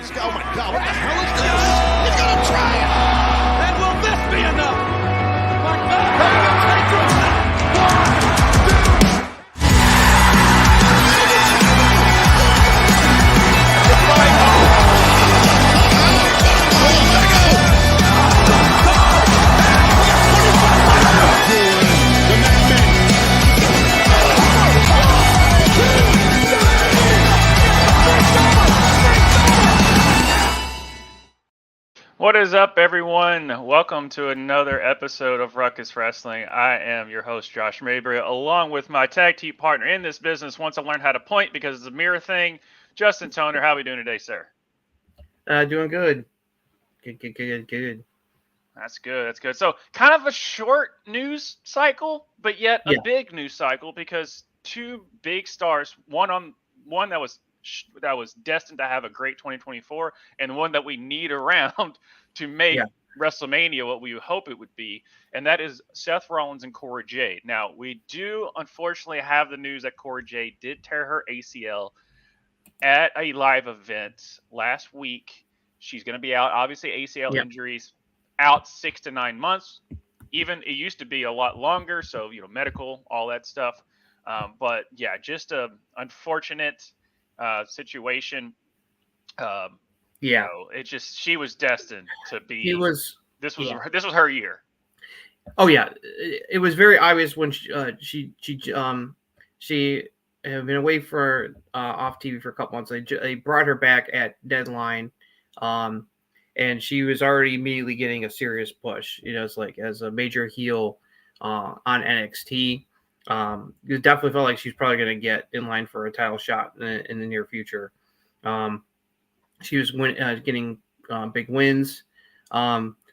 this guy? Oh my God, what the hell is this? He's gonna try it. And will this be enough? My God, What is up, everyone? Welcome to another episode of Ruckus Wrestling. I am your host, Josh Mabry, along with my tag team partner in this business once I learned how to point because it's a mirror thing, Justin Toner. How are we doing today, sir? Doing good. Good. That's good. So, kind of a short news cycle, but yet a big news cycle because two big stars, one that was destined to have a great 2024 and one that we need around to make WrestleMania what we hope it would be, and that is Seth Rollins and Cora Jade. Now, we do unfortunately have the news that Cora Jade did tear her ACL at a live event last week. She's going to be out. Obviously, ACL injuries out 6 to 9 months. Even it used to be a lot longer, so medical, all that stuff. But yeah, just a unfortunate situation. It just, she was destined to be. This was her year. Oh yeah, it was very obvious when she had been away for off TV for a couple months. They brought her back at deadline, and she was already immediately getting a serious push. It's like as a major heel on NXT. It definitely felt like she's probably going to get in line for a title shot in the near future. She was getting big wins.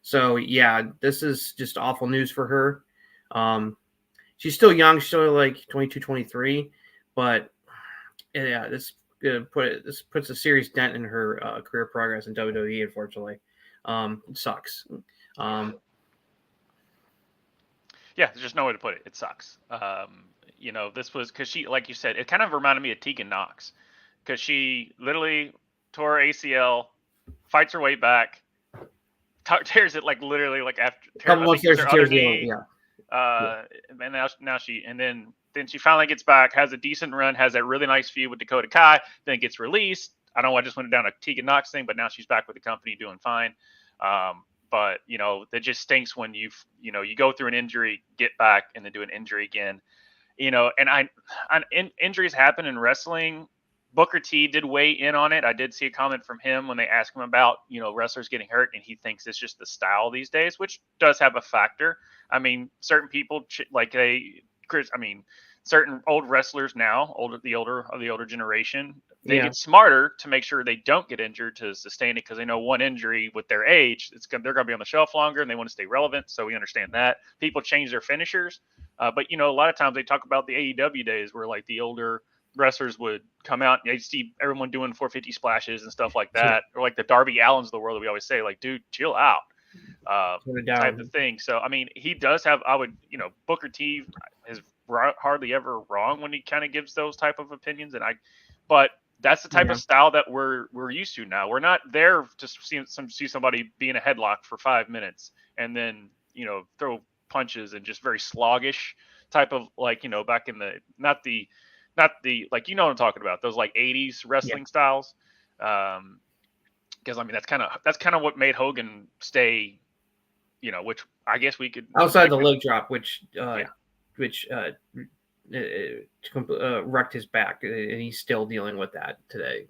So yeah, this is just awful news for her. She's still young. She's still like 22, 23, but yeah, this puts a serious dent in her career progress in WWE. Unfortunately, it sucks. Yeah, there's just no way to put it. It sucks. This was because she, like you said, it kind of reminded me of Tegan Nox because she literally tore her ACL, fights her way back, tears it like literally like after her other knee. And then she finally gets back, has a decent run, has that really nice feud with Dakota Kai, then gets released. I don't know, I just went down a Tegan Nox thing, but now she's back with the company doing fine. But that just stinks when you go through an injury, get back, and then do an injury again. Injuries happen in wrestling. Booker T did weigh in on it. I did see a comment from him when they asked him about wrestlers getting hurt, and he thinks it's just the style these days, which does have a factor. I mean, certain people certain old wrestlers now, the older generation, they get smarter to make sure they don't get injured to sustain it because they know one injury with their age, they're going to be on the shelf longer and they want to stay relevant. So we understand that. People change their finishers. But, a lot of times they talk about the AEW days where like the older wrestlers would come out and you see everyone doing 450 splashes and stuff like that. Or like the Darby Allins of the world that we always say, like, dude, chill out. Type of thing. So, I mean, he does have, Booker T is hardly ever wrong when he kind of gives those type of opinions. But that's the type of style that we're used to now. We're not there to see somebody be in a headlock for 5 minutes and then, throw punches and just very sluggish type of back in the, not the, like, what I'm talking about, those like 80s wrestling styles. Because I mean, that's kind of what made Hogan stay, which I guess we could outside the leg drop, which wrecked his back, and he's still dealing with that today.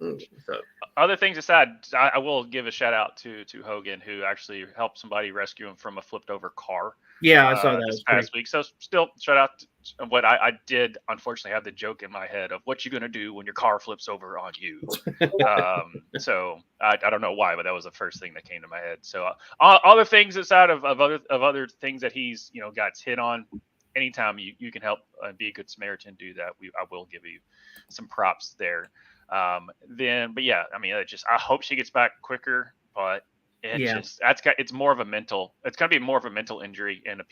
So, other things aside, I will give a shout out to Hogan, who actually helped somebody rescue him from a flipped over car. Yeah, I saw that this past week. So still shout out to what I did. Unfortunately, have the joke in my head of what you gonna do when your car flips over on you. So I don't know why, but that was the first thing that came to my head. So other things aside of other things that he's got hit on. Anytime you can help be a good Samaritan, do that. I will give you some props there. But yeah, I mean, I hope she gets back quicker, but it's more of a mental. It's gonna be more of a mental injury, and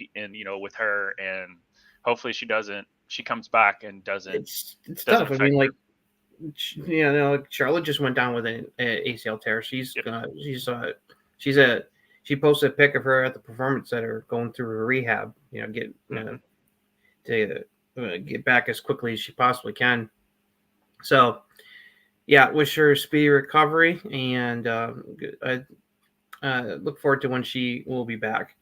with her, and hopefully she comes back and doesn't. It's tough. I mean, like Charlotte just went down with an ACL tear. She posted a pic of her at the Performance Center going through her rehab. To get back as quickly as she possibly can. So, yeah, wish her a speedy recovery, and I look forward to when she will be back.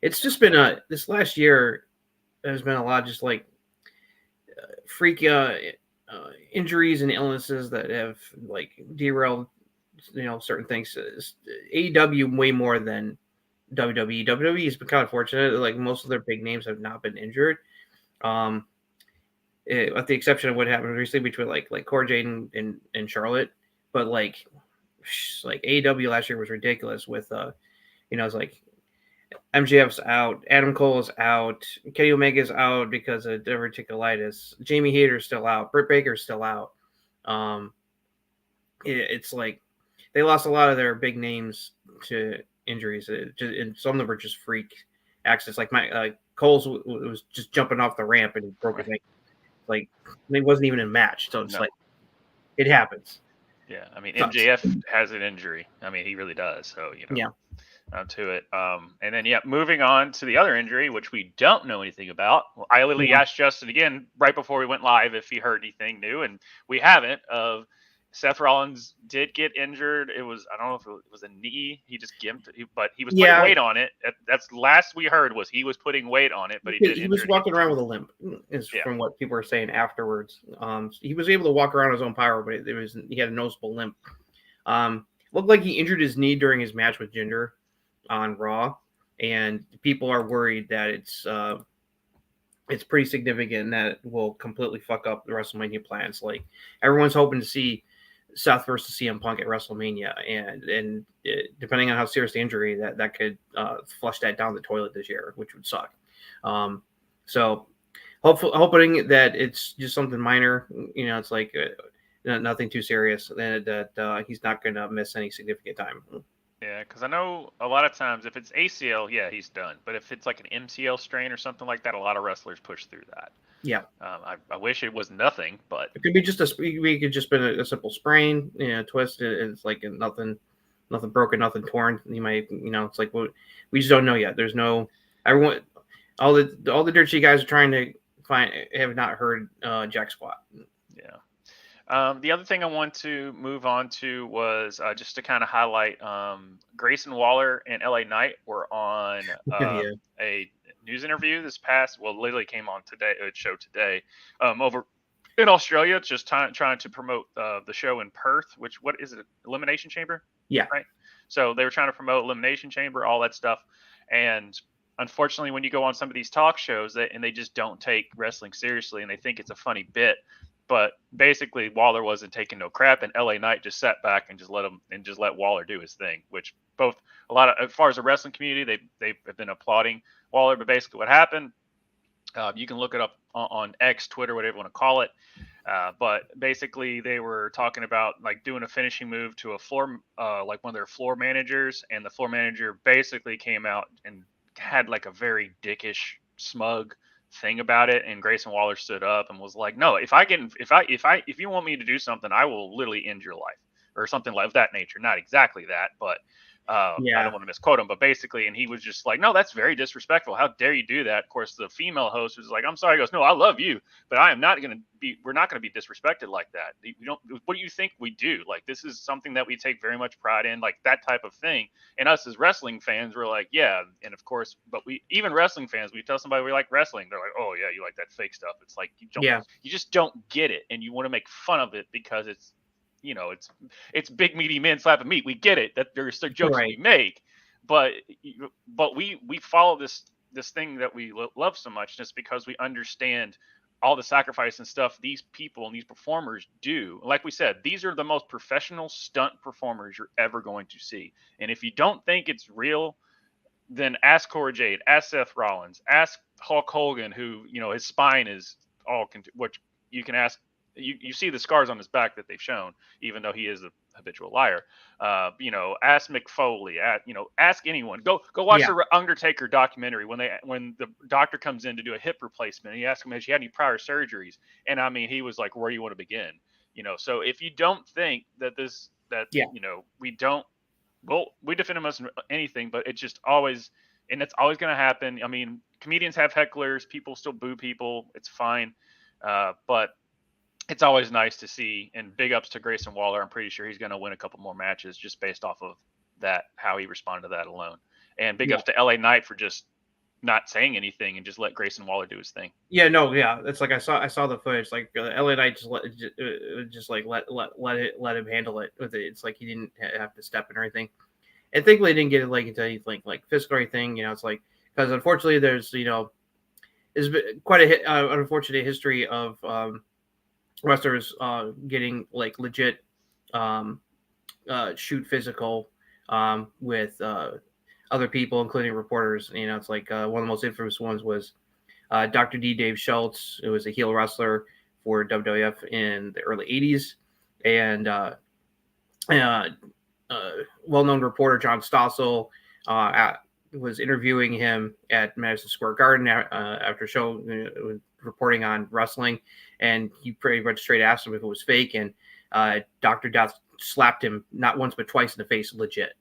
It's just been this last year. There's been a lot of just like freak injuries and illnesses that have like derailed certain things. AEW way more than WWE. WWE has been kind of fortunate. Like most of their big names have not been injured. With the exception of what happened recently between like Cora Jade and Charlotte, but like AEW last year was ridiculous with it's like MJF's out, Adam Cole is out, Kenny Omega's out because of diverticulitis, Jamie Hayter's still out, Britt Baker's still out. It's like they lost a lot of their big names to injuries, and some of them were just freak accidents. Like Cole's was just jumping off the ramp and he broke his ankle. Like it wasn't even a match, so it's like it happens. Yeah, I mean MJF has an injury. I mean he really does. So to it. And then moving on to the other injury, which we don't know anything about. Well, I literally asked Justin again right before we went live if he heard anything new, and we haven't. Of Seth Rollins did get injured. It was, I don't know if it was a knee. He just gimped, but he was putting weight on it. That's last we heard was he was putting weight on it, but he was walking around with a limp. From what people were saying afterwards. He was able to walk around his own power, but he had a noticeable limp. Looked like he injured his knee during his match with Jinder on Raw, and people are worried that it's pretty significant and that it will completely fuck up the WrestleMania plans. Like everyone's hoping to see Seth versus CM Punk at WrestleMania, and depending on how serious the injury, that could flush that down the toilet this year, which would suck. So hoping that it's just something minor. It's like nothing too serious, and that he's not going to miss any significant time. Yeah, because I know a lot of times if it's ACL, he's done. But if it's like an MCL strain or something like that, a lot of wrestlers push through that. Yeah. I wish it was nothing, but it could be just been a simple sprain, twist. It's like nothing broken, nothing torn. You might, it's like we just don't know yet. There's no everyone, all the dirt sheet guys are trying to find have not heard jack squat. Yeah. The other thing I want to move on to was just to kind of highlight Grayson Waller and LA Knight were on a news interview literally came on today, over in Australia, just trying to promote the show in Perth, what is it, Elimination Chamber? Yeah. Right. So they were trying to promote Elimination Chamber, all that stuff. And unfortunately, when you go on some of these talk shows and they just don't take wrestling seriously and they think it's a funny bit. But basically, Waller wasn't taking no crap, and LA Knight just sat back and just let Waller do his thing. Which as far as the wrestling community, they've been applauding Waller. But basically, what happened, you can look it up on X, Twitter, whatever you want to call it. But basically, they were talking about like doing a finishing move to a floor, like one of their floor managers, and the floor manager basically came out and had like a very dickish, smug thing about it, and Grayson Waller stood up and was like, no, if you want me to do something, I will literally end your life or something like that nature. Not exactly that, but I don't want to misquote him, but basically, and he was just like, no, that's very disrespectful. How dare you do that? Of course, the female host was like, I'm sorry. He goes, no, I love you, but we're not going to be disrespected like that. What do you think we do? Like, this is something that we take very much pride in, like that type of thing. And us as wrestling fans, we're like, yeah. And of course, but even wrestling fans, we tell somebody we like wrestling, they're like, oh yeah, you like that fake stuff. It's like, you just don't get it. And you want to make fun of it because it's big meaty men slapping meat. We get it that there's jokes we make, but we follow this thing that we love so much just because we understand all the sacrifice and stuff these people and these performers do. Like we said, these are the most professional stunt performers you're ever going to see. And if you don't think it's real, then ask Cora Jade, ask Seth Rollins, ask Hulk Hogan, who his spine is all which you can ask. You see the scars on his back that they've shown, even though he is a habitual liar. Ask Mick Foley. Ask anyone. Go watch the Undertaker documentary when the doctor comes in to do a hip replacement. And he asks him, has he had any prior surgeries? And I mean, he was like, where do you want to begin? So if you don't think that Yeah. we defend him as anything, but it's just always, and it's always going to happen. I mean, comedians have hecklers, people still boo people. It's fine. But it's always nice to see, and big ups to Grayson Waller. I'm pretty sure he's going to win a couple more matches just based off of that, how he responded to that alone. And big ups to LA Knight for just not saying anything and just let Grayson Waller do his thing. Yeah, no, yeah. It's like I saw the footage. Like LA Knight just let him handle it with it. It's like he didn't have to step in or anything. And thankfully, he didn't get it like into anything like physical or anything. It's like, because unfortunately, there's there's been quite an unfortunate history of wrestlers getting like legit shoot physical with other people, including reporters. It's like one of the most infamous ones was Dr. D. Dave Schultz, who was a heel wrestler for WWF in the early 80s. And well-known reporter John Stossel was interviewing him at Madison Square Garden after a show reporting on wrestling. And he pretty much straight asked him if it was fake. And Dr. Death slapped him not once but twice in the face, legit.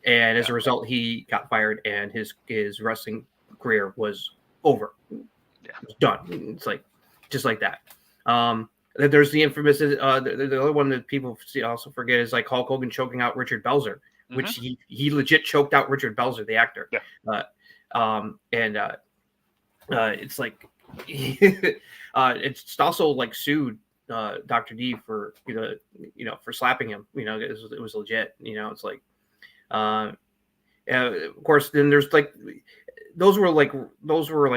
And as a result, he got fired, and his wrestling career was over. Yeah, it was done. It's like just like that. There's the infamous the other one that people also forget is like Hulk Hogan choking out Richard Belzer, which he legit choked out Richard Belzer, the actor. Yeah. It's like it's also like sued Dr. D for for slapping him. It was legit. It's like. Of course, then there's like those were like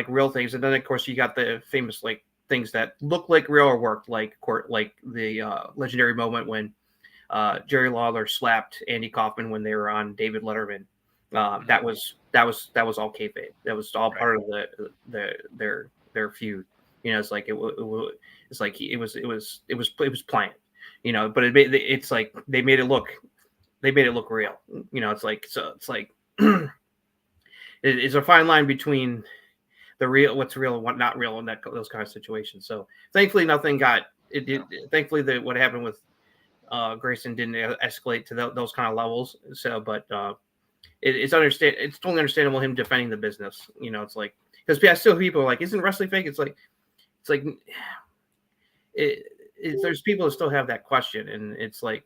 real things, and then of course you got the famous like things that look like real or worked, like the legendary moment when Jerry Lawler slapped Andy Kaufman when they were on David Letterman. That was all kayfabe. That was all part of their feud. It's like it was planned. But it's like they made it look real. It's like, so it's like it's a fine line between the real, what's real and what not real in those kind of situations. So thankfully nothing got it. Thankfully what happened with Grayson didn't escalate to those kind of levels. So, but it's totally understandable him defending the business. It's like, because still people are like, isn't wrestling fake? It's like there's people that still have that question, and it's like.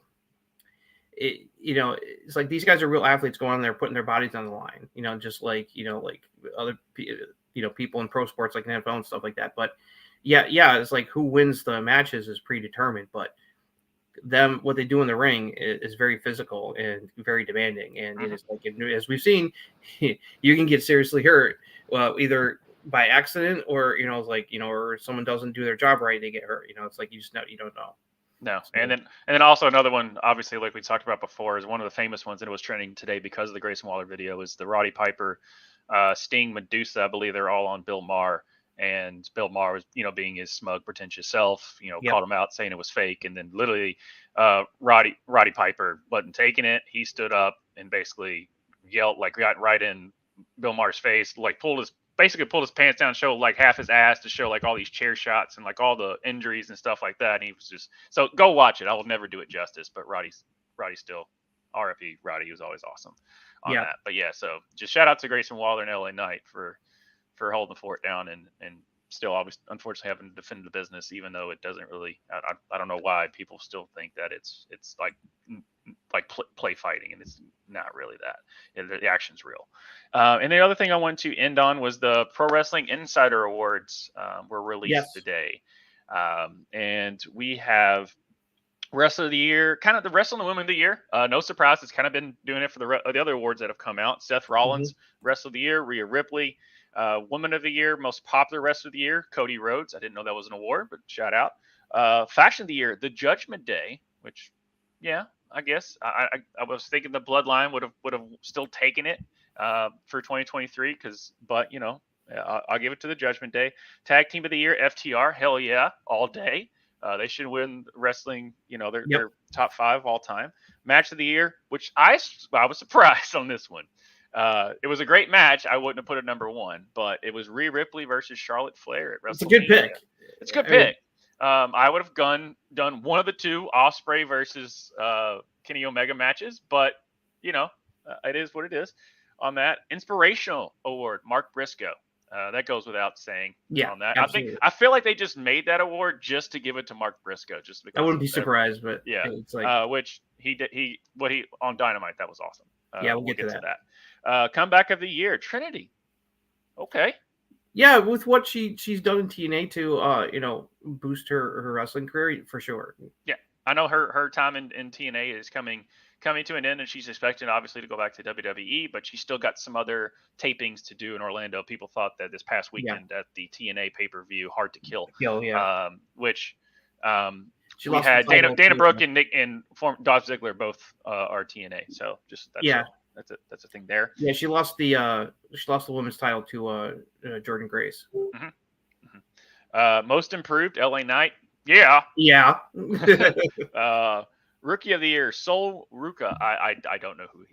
It's like these guys are real athletes going on there putting their bodies on the line, just like, like other, people in pro sports like NFL and stuff like that. But yeah, it's like who wins the matches is predetermined, but what they do in the ring is very physical and very demanding. And it's like, as we've seen, you can get seriously hurt, either by accident or, or someone doesn't do their job right, they get hurt. It's like, you don't know. No, and then also another one, obviously, like we talked about before, is one of the famous ones, and it was trending today because of the Grayson Waller video, is the Roddy Piper, Sting, Medusa. I believe they're all on Bill Maher, and Bill Maher was, being his smug, pretentious self, called him out saying it was fake, and then literally, Roddy Piper wasn't taking it. He stood up and basically yelled, like got right in Bill Maher's face, like pulled his pants down, showed like half his ass to show like all these chair shots and like all the injuries and stuff like that. And he was just, so go watch it. I will never do it justice, but Roddy still, RFE Roddy, was always awesome on that. But yeah, so just shout out to Grayson Waller and LA Knight for holding the fort down and still obviously unfortunately having to defend the business, even though it doesn't really, I don't know why people still think that it's like play fighting, and it's not really that. The action's real. And the other thing I wanted to end on was the Pro Wrestling Insider Awards were released today. And we have Wrestler of the Year, kind of the Wrestling Women of the Year. No surprise, it's kind of been doing it for the other awards that have come out. Seth Rollins, Wrestler of the Year. Rhea Ripley, Woman of the Year. Most Popular Wrestler of the Year, Cody Rhodes. I didn't know that was an award, but shout out. Fashion of the Year, The Judgment Day, which, yeah, I guess I was thinking the Bloodline would have still taken it for 2023, but I'll give it to the Judgment Day. Tag Team of the Year, FTR, hell yeah, all day. They should win wrestling. They're top 5 all time. Match of the Year, which I was surprised on this one. It was a great match. I wouldn't have put it number 1, but it was Rhea Ripley versus Charlotte Flair at WrestleMania. It's a good pick. It's a good pick. I would have done one of the two Ospreay versus Kenny Omega matches, but it is what it is. On that inspirational award, Mark Briscoe. That goes without saying. Yeah, On that, absolutely. I feel like they just made that award just to give it to Mark Briscoe, just because. I wouldn't be surprised, but yeah, it's like which he did. He on Dynamite, that was awesome. we'll get to that. Comeback of the year, Trinity. Okay. Yeah, with what she's done in TNA to boost her wrestling career for sure. Yeah, I know her time in TNA is coming to an end, and she's expecting obviously to go back to WWE, but she's still got some other tapings to do in Orlando. People thought that this past weekend at the TNA pay-per-view, Hard to Kill, which she we had Dana Brooke and Dolph Ziggler both are TNA, so just that's a thing there. Yeah, she lost the women's title to Jordan Grace. Mm-hmm. Mm-hmm. Most improved, LA Knight. Yeah. Rookie of the year, Sol Ruka. I don't know who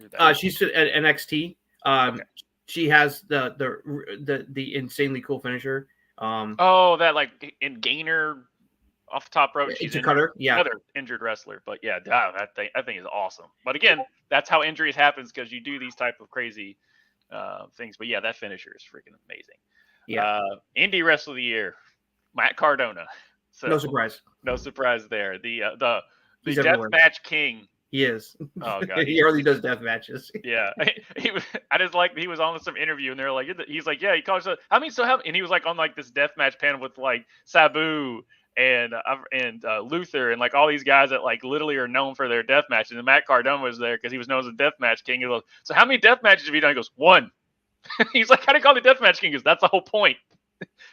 that is. She's at NXT. Okay. She has the insanely cool finisher. That like in Gainer off the top rope. She's cutter. Yeah, another injured wrestler. But yeah, that thing is awesome. But again, that's how injuries happens, because you do these type of crazy things. But yeah, that finisher is freaking amazing. Yeah. Indie Wrestler of the Year, Matt Cardona. So, no surprise. No surprise there. The He's Deathmatch King. He is. Oh god, he already does death matches. Yeah, I just like he was on some interview and they're like, he's like, yeah, he calls it. And he was like on like this deathmatch panel with like Sabu and Luther and like all these guys that like literally are known for their death matches. And Matt Cardona was there because he was known as a deathmatch king. He goes, so how many death matches have you done? He goes, 1. He's like, how do you call the deathmatch king? Because that's the whole point.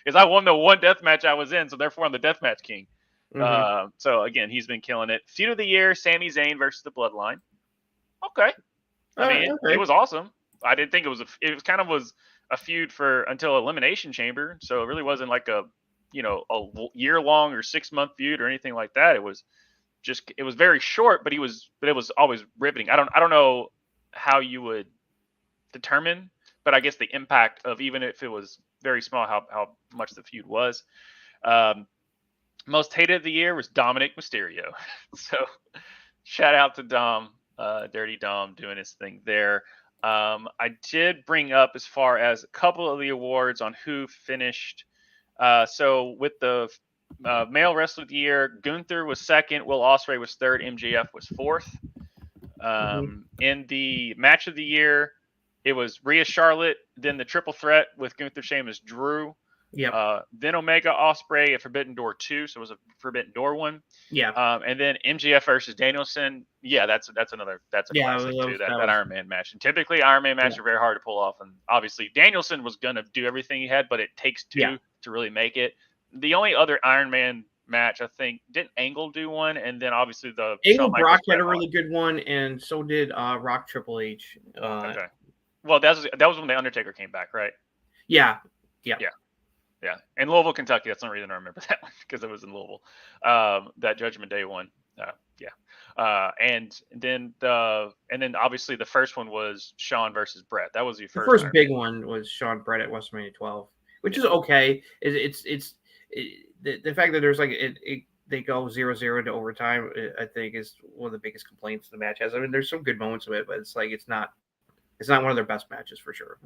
Because I won the one death match I was in, so therefore I'm the deathmatch king. Mm-hmm. So again, he's been killing it. Feud of the year, Sami Zayn versus the Bloodline. Okay, it was awesome. I didn't think it was kind of a feud until Elimination Chamber, so it really wasn't like a year-long or 6-month feud or anything like that. It was very short, but it was always riveting. I don't know how you would determine, but I guess the impact of, even if it was very small, how much the feud was. Most hated of the year was Dominic Mysterio. So shout out to Dom, Dirty Dom, doing his thing there. I did bring up as far as a couple of the awards on who finished. So with the male wrestler of the year, Gunther was second, Will Ospreay was third, MJF was fourth. In the match of the year, it was Rhea Charlotte, then the triple threat with Gunther, Sheamus, Drew. Yeah. Then Omega, Ospreay at Forbidden Door 2, so it was a Forbidden Door one. Yeah. And then MJF versus Danielson. Yeah, that's a classic too. That Iron Man match. And typically Iron Man matches are very hard to pull off. And obviously Danielson was gonna do everything he had, but it takes two to really make it. The only other Iron Man match, I think, didn't Angle do one? And then obviously the Angle Brock had a really good one, and so did Rock Triple H. Okay. Well, that was when the Undertaker came back, right? Yeah. Yeah, in Louisville, Kentucky. That's the only reason I remember that one, because it was in Louisville. That Judgment Day one. And then obviously the first one was Shawn versus Brett. That was the first big one was Shawn Brett at WrestleMania 12, which is okay. It's the fact that there's like they go 0-0 to overtime. I think is one of the biggest complaints the match has. I mean, there's some good moments of it, but it's like it's not one of their best matches for sure.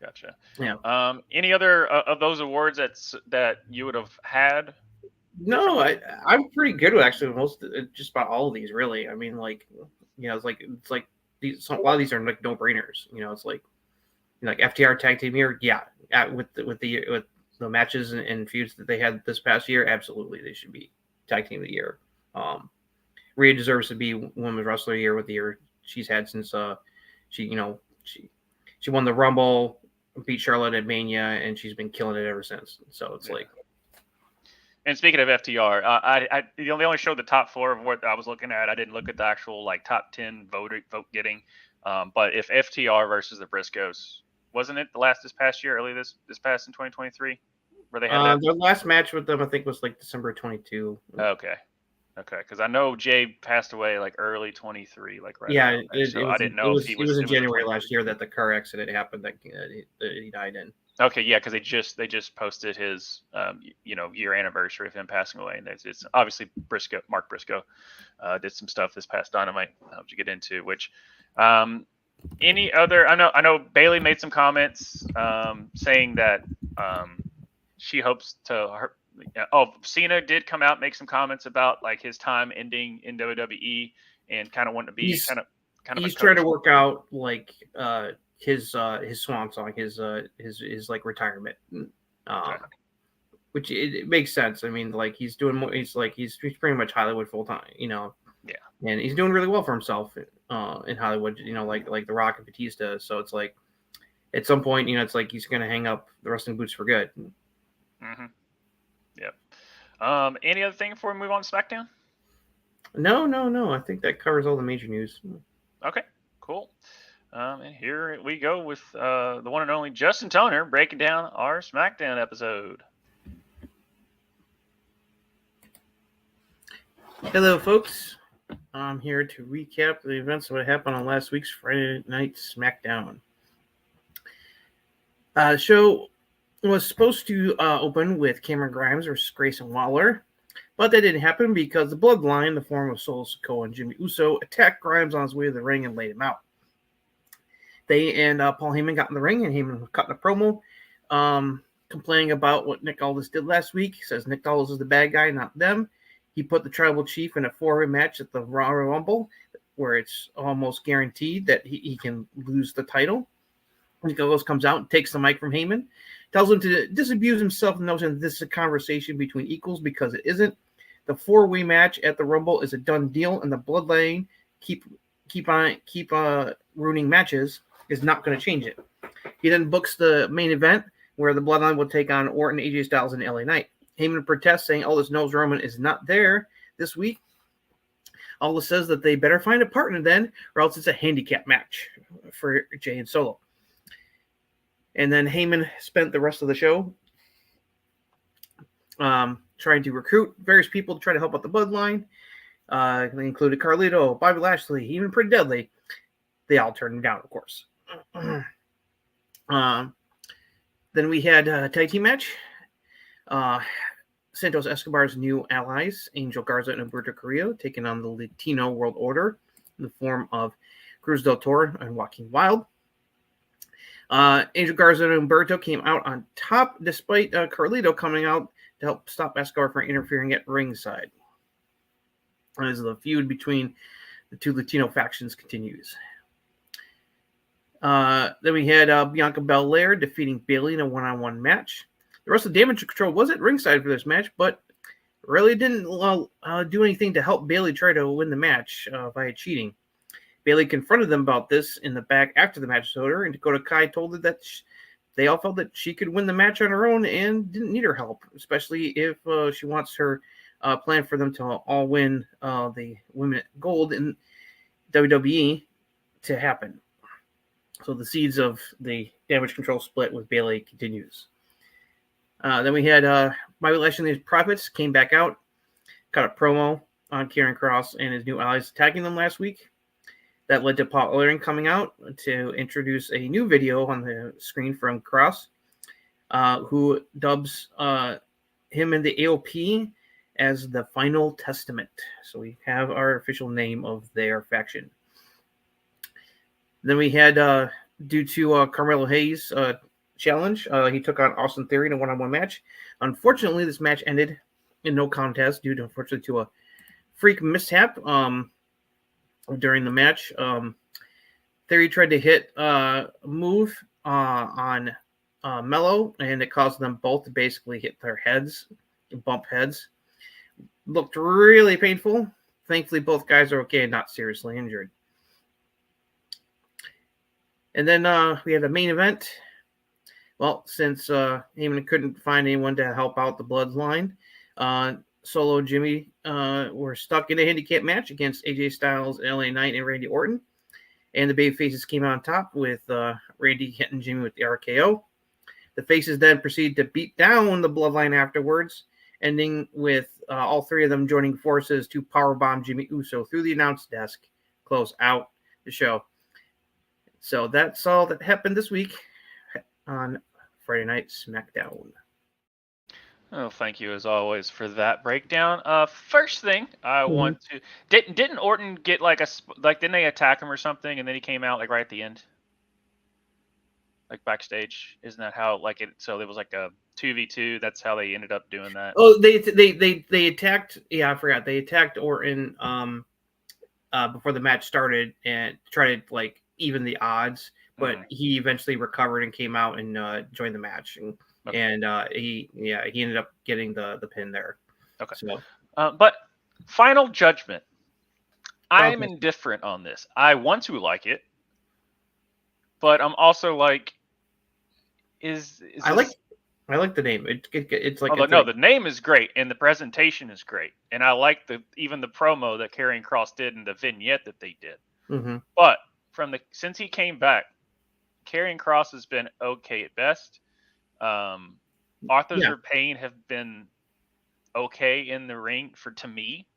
Gotcha. Yeah. Any other of those awards that you would have had? No, I'm pretty good with actually most just about all of these really. I mean, like, it's like these, a lot of these are like no brainers. It's like FTR tag team here, with the matches and feuds that they had this past year, absolutely they should be tag team of the year. Rhea deserves to be women's wrestler of the year with the year she's had since she won the Rumble, beat Charlotte at Mania, and she's been killing it ever since. So it's like. And speaking of FTR, they only showed the top 4 of what I was looking at. I didn't look at the actual like top 10 vote getting. But if FTR versus the Briscoes, wasn't it this past year, early this past in 2023, where they had their last match with them? I think was like December 22. Okay, because I know Jay passed away like early 23, like right. Yeah, so I didn't know if he was. It was in January last year that the car accident happened that he died in. Okay, yeah, because they just posted his year anniversary of him passing away, and it's obviously Mark Briscoe did some stuff this past Dynamite to get into. Which any other? I know Bailey made some comments saying that she hopes to. Cena did come out and make some comments about like his time ending in WWE and kind of wanting to be kind of. He's trying to work out like his swan song, his like retirement, which it makes sense. I mean, like he's doing more. He's pretty much Hollywood full time, Yeah, and he's doing really well for himself in Hollywood. Like The Rock and Batista. So it's like at some point, it's like he's gonna hang up the wrestling boots for good. Mm-hmm. Yep. Any other thing before we move on to SmackDown? No. I think that covers all the major news. Okay, cool. And here we go with the one and only Justin Toner breaking down our SmackDown episode. Hello, folks. I'm here to recap the events of what happened on last week's Friday Night SmackDown. The show was supposed to open with Cameron Grimes versus Grayson Waller, but that didn't happen because the Bloodline, in the form of Solo Sikoa and Jimmy Uso, attacked Grimes on his way to the ring and laid him out. They and Paul Heyman got in the ring, and Heyman was cutting a promo, complaining about what Nick Aldis did last week. He says Nick Aldis is the bad guy, not them. He put the Tribal Chief in a four-way match at the Royal Rumble, where it's almost guaranteed that he can lose the title. Nick Aldis comes out and takes the mic from Heyman, tells him to disabuse himself, noting that this is a conversation between equals because it isn't. The four-way match at the Rumble is a done deal, and the Bloodline keep ruining matches is not going to change it. He then books the main event where the Bloodline will take on Orton, AJ Styles, and LA Knight. Heyman protests, saying Aldis knows Roman is not there this week. Aldis says that they better find a partner then, or else it's a handicap match for Jay and Solo. And then Heyman spent the rest of the show trying to recruit various people to try to help out the Bloodline. They included Carlito, Bobby Lashley, even Pretty Deadly. They all turned him down, of course. Then we had a tag team match. Santos Escobar's new allies, Angel Garza and Humberto Carrillo, taking on the Latino World Order in the form of Cruz del Toro and Joaquin Wilde. Angel Garza and Humberto came out on top, despite Carlito coming out to help stop Escobar from interfering at ringside. As the feud between the two Latino factions continues. Then we had Bianca Belair defeating Bayley in a one-on-one match. The rest of Damage Control was at ringside for this match, but really didn't do anything to help Bayley try to win the match via cheating. Bayley confronted them about this in the back after the match was over, and Dakota Kai told her that they all felt that she could win the match on her own and didn't need her help, especially if she wants her plan for them to all win the women gold in WWE to happen. So the seeds of the Damage Control split with Bayley continues. Then we had Bobby Lashley and his Profits came back out, cut a promo on Karrion Kross and his new allies attacking them last week. That led to Paul Ellering coming out to introduce a new video on the screen from Kross, who dubs him and the AOP as the Final Testament. So we have our official name of their faction. Then we had, due to Carmelo Hayes' challenge, he took on Austin Theory in a one-on-one match. Unfortunately, this match ended in no contest due to, unfortunately, to a freak mishap during the match. Theory tried to hit a move on Mello, and it caused them both to basically hit their heads, bump heads. Looked really painful. Thankfully, both guys are okay and not seriously injured. And then we had a main event. Well, since Heyman couldn't find anyone to help out the Bloodline, Solo and Jimmy were stuck in a handicap match against AJ Styles, LA Knight, and Randy Orton. And the babyfaces came out on top with Randy hitting Jimmy with the RKO. The faces then proceeded to beat down the Bloodline afterwards, ending with all three of them joining forces to powerbomb Jimmy Uso through the announce desk, close out the show. So that's all that happened this week on Friday Night Smackdown. Oh, thank you as always for that breakdown. First thing I want to didn't Orton get like didn't they attack him or something and then he came out like right at the end, like backstage? Isn't that how like it? So it was like a 2v2. That's how they ended up doing that. Oh, they attacked. Yeah, I forgot. They attacked Orton before the match started and tried to like even the odds, but he eventually recovered and came out and joined the match and he ended up getting the pin there. Okay. So, but final judgment. I'm indifferent on this. I want to like it, but I'm also like, I like the name. It's like the name is great and the presentation is great, and I like even the promo that Karrion Kross did and the vignette that they did. Mm-hmm. But since he came back, Karrion Kross has been okay at best. Authors of Pain have been okay in the ring to me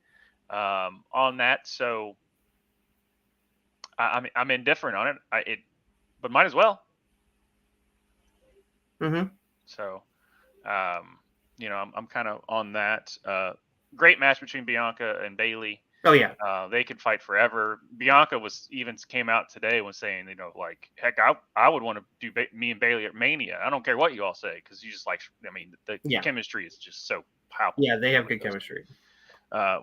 on that. So I'm indifferent on it. But might as well. Mm-hmm. So, I'm kind of on that. Great match between Bianca and Bayley. Oh yeah. They could fight forever. Bianca came out today was saying, like, heck, I would want to do me and Bayley at Mania. I don't care what you all say because you just like, the chemistry is just so palpable. Yeah, they have good chemistry.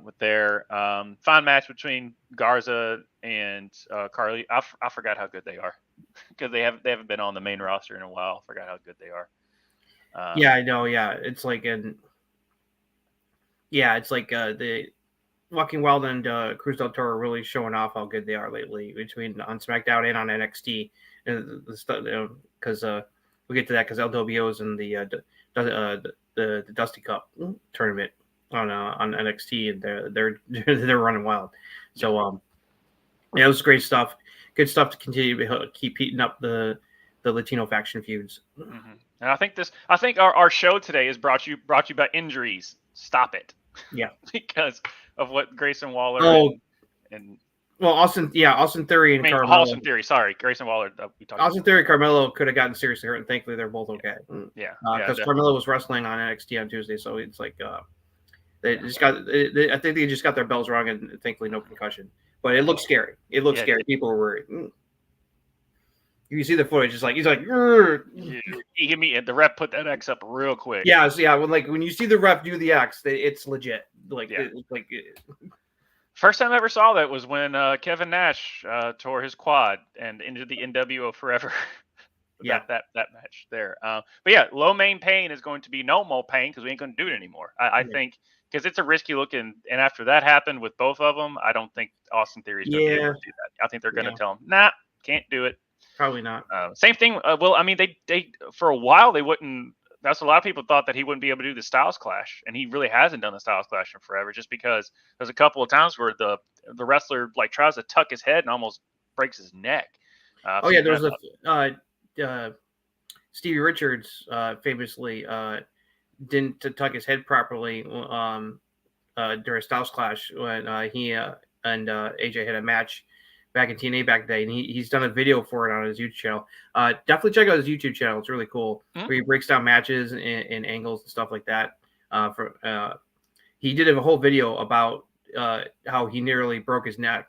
With their fine match between Garza and Carly. I forgot how good they are because they haven't been on the main roster in a while. I forgot how good they are. Yeah, I know. Yeah, it's like the Walking Wild and Cruz del Toro are really showing off how good they are lately on SmackDown and on NXT. And the stuff because we'll get to that because LWO's in the Dusty Cup tournament on NXT and they're running wild. So it was great stuff. Good stuff to continue to keep heating up the Latino faction feuds. Mm-hmm. And I think our show today is brought you by injuries. Stop it. Yeah. Because of what Grayson Waller and Austin Theory and Carmelo. Austin Theory, sorry, Grayson Waller. Austin Theory and Carmelo could have gotten seriously hurt, and thankfully they're both okay. Yeah, because Carmelo was wrestling on NXT on Tuesday, so it's like they just got. I think they just got their bells wrong, and thankfully no concussion. But it looks scary. It looks scary. People were worried. You see the footage, it's like he's like. He hit me, and the ref put that X up real quick. Yeah, so when you see the ref do the X, it's legit. First time I ever saw that was when Kevin Nash tore his quad and ended the NWO forever. that match there. But yeah, low main pain is going to be no more pain because we ain't going to do it anymore. I think because it's a risky looking. And after that happened with both of them, I don't think Austin Theory is going to be able to do that. I think they're going to tell him, nah, can't do it. Probably not. Same thing. They for a while they wouldn't. That's a lot of people thought that he wouldn't be able to do the Styles Clash, and he really hasn't done the Styles Clash in forever. Just because there's a couple of times where the wrestler like tries to tuck his head and almost breaks his neck. There was Stevie Richards famously didn't tuck his head properly during Styles Clash when he and AJ had a match back in TNA back then. And he's done a video for it on his YouTube channel. Definitely check out his YouTube channel. It's really cool. Where he breaks down matches and angles and stuff like that. He did a whole video about how he nearly broke his neck.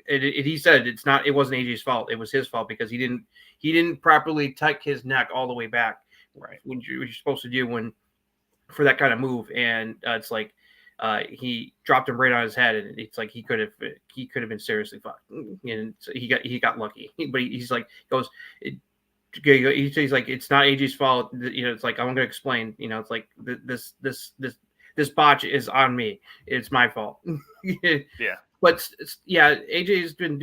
He said it wasn't AJ's fault. It was his fault because he didn't properly tuck his neck all the way back. Right. What you're supposed to do for that kind of move. And it's like, he dropped him right on his head, and it's like he could have been seriously fucked, and so he got lucky. But he's like he's like it's not AJ's fault. It's like I'm going to explain. It's like this botch is on me. It's my fault. Yeah. But AJ's been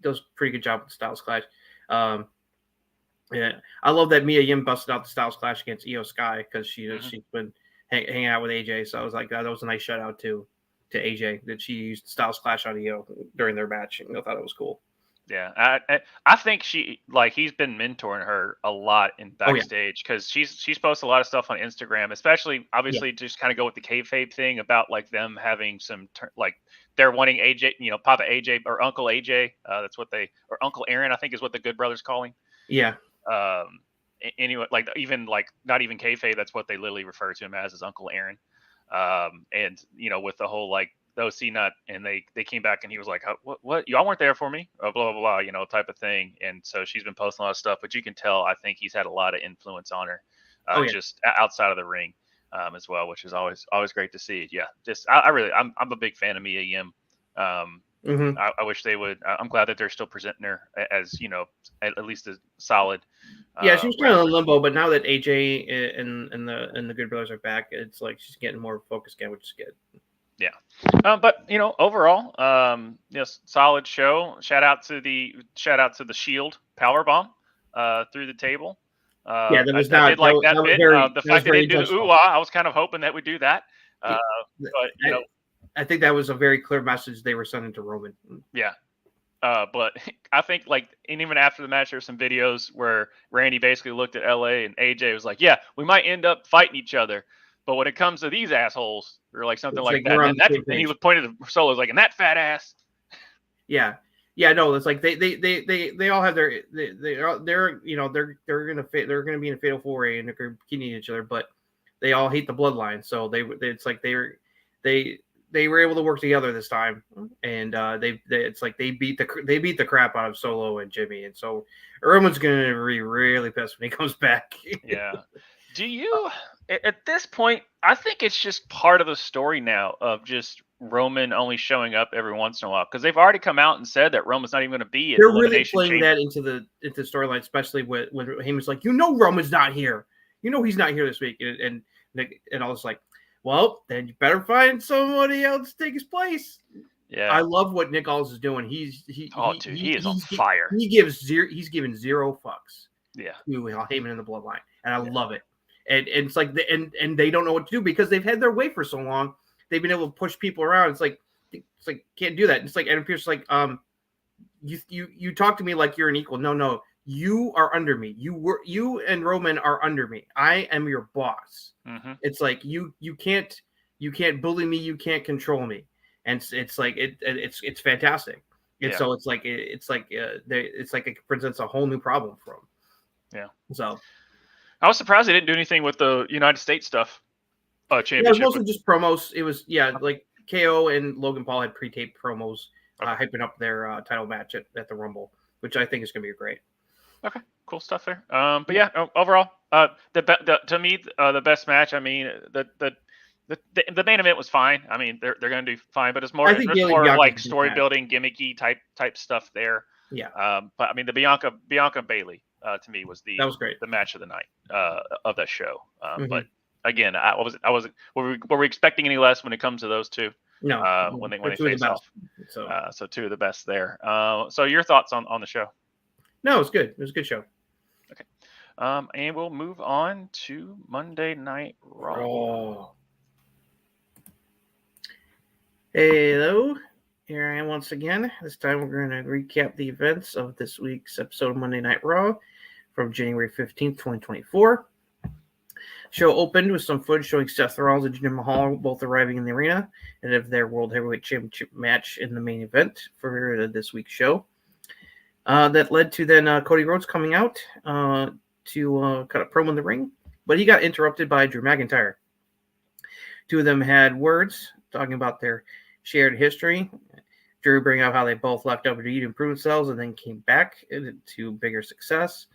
does pretty good job with the Styles Clash. Yeah, I love that Mia Yim busted out the Styles Clash against Io Sky because she's been hanging out with AJ. So I was like, that was a nice shout out to AJ that she used Styles Clash on Io during their match. I thought it was cool. Yeah, I think he's been mentoring her a lot in backstage because she's posted a lot of stuff on Instagram, especially obviously just kind of go with the kayfabe thing about like them having some they're wanting AJ, Papa AJ or Uncle AJ. That's what or Uncle Aaron, I think is what the Good Brothers call him. Yeah. Anyway, like even like not even kayfabe, that's what they literally refer to him as Uncle Aaron. And with the whole like the OC nut, and they came back and he was like, what y'all weren't there for me, blah blah blah, type of thing. And so she's been posting a lot of stuff, but you can tell I think he's had a lot of influence on her, just outside of the ring, as well, which is always great to see. Yeah, just I'm a big fan of Mia Yim. I wish they would. I'm glad that they're still presenting her as at least a solid. Yeah, she was kind of in limbo, but now that AJ and the Good Brothers are back, it's like she's getting more focus again, which is good. Yeah, but overall, yes, solid show. Shout out to the Shield powerbomb through the table. Yeah, that was I did like that bit. The fact they didn't do the ooh-ah, I was kind of hoping that would do that. But I think that was a very clear message they were sending to Roman. Yeah. But I think and even after the match, there's some videos where Randy basically looked at LA and AJ was like, yeah, we might end up fighting each other. But when it comes to these assholes, or like something like that, and he was pointed to Solo's like, and that fat ass. Yeah. Yeah, no, it's like they all have their they're gonna be in a fatal four-way and they're gonna keep each other, but they all hate the bloodline. So they were able to work together this time, and it's like they beat the crap out of Solo and Jimmy, and so Roman's gonna be really pissed when he comes back. Yeah. Do you at this point? I think it's just part of the story now of just Roman only showing up every once in a while, because they've already come out and said that Roman's not even going to be at They're really Elimination playing that into the storyline, especially when Heyman's like, Roman's not here, he's not here this week, and I was like, well, then you better find somebody else to take his place. Yeah, I love what Nick Aldis is doing. He is on fire. He's given zero fucks. Yeah, to Heyman in the bloodline, and I love it. And it's like and they don't know what to do because they've had their way for so long. They've been able to push people around. It's like can't do that. It's like Adam Pearce, like you talk to me like you're an equal. No, you are under me. You and Roman are under me. I am your boss. Mm-hmm. It's like you can't bully me. You can't control me. And it's like it's fantastic. And so it's like it presents a whole new problem for them. Yeah. So I was surprised they didn't do anything with the United States stuff. Championship. Yeah, it was mostly just promos. It was like KO and Logan Paul had pre-taped promos, hyping up their title match at the Rumble, which I think is going to be great. Okay, cool stuff there. But yeah, overall, to me, the best match. I mean, the main event was fine. I mean, they're going to do fine, but it's more like story building, gimmicky type stuff there. Yeah. But I mean, the Bianca Bailey to me was that was great. The match of the night of that show. But again, I wasn't. Were we expecting any less when it comes to those two? No. When they face off. So two of the best there. So your thoughts on the show? No, it's good. It was a good show. Okay. And we'll move on to Monday Night Raw. Hello. Here I am once again. This time we're going to recap the events of this week's episode of Monday Night Raw from January 15th, 2024. Show opened with some footage showing Seth Rollins and Jinder Mahal both arriving in the arena and of their World Heavyweight Championship match in the main event for this week's show. That led to then Cody Rhodes coming out to cut a promo in the ring, but he got interrupted by Drew McIntyre. Two of them had words talking about their shared history. Drew bring up how they both left WWE to improve themselves and then came back to bigger success.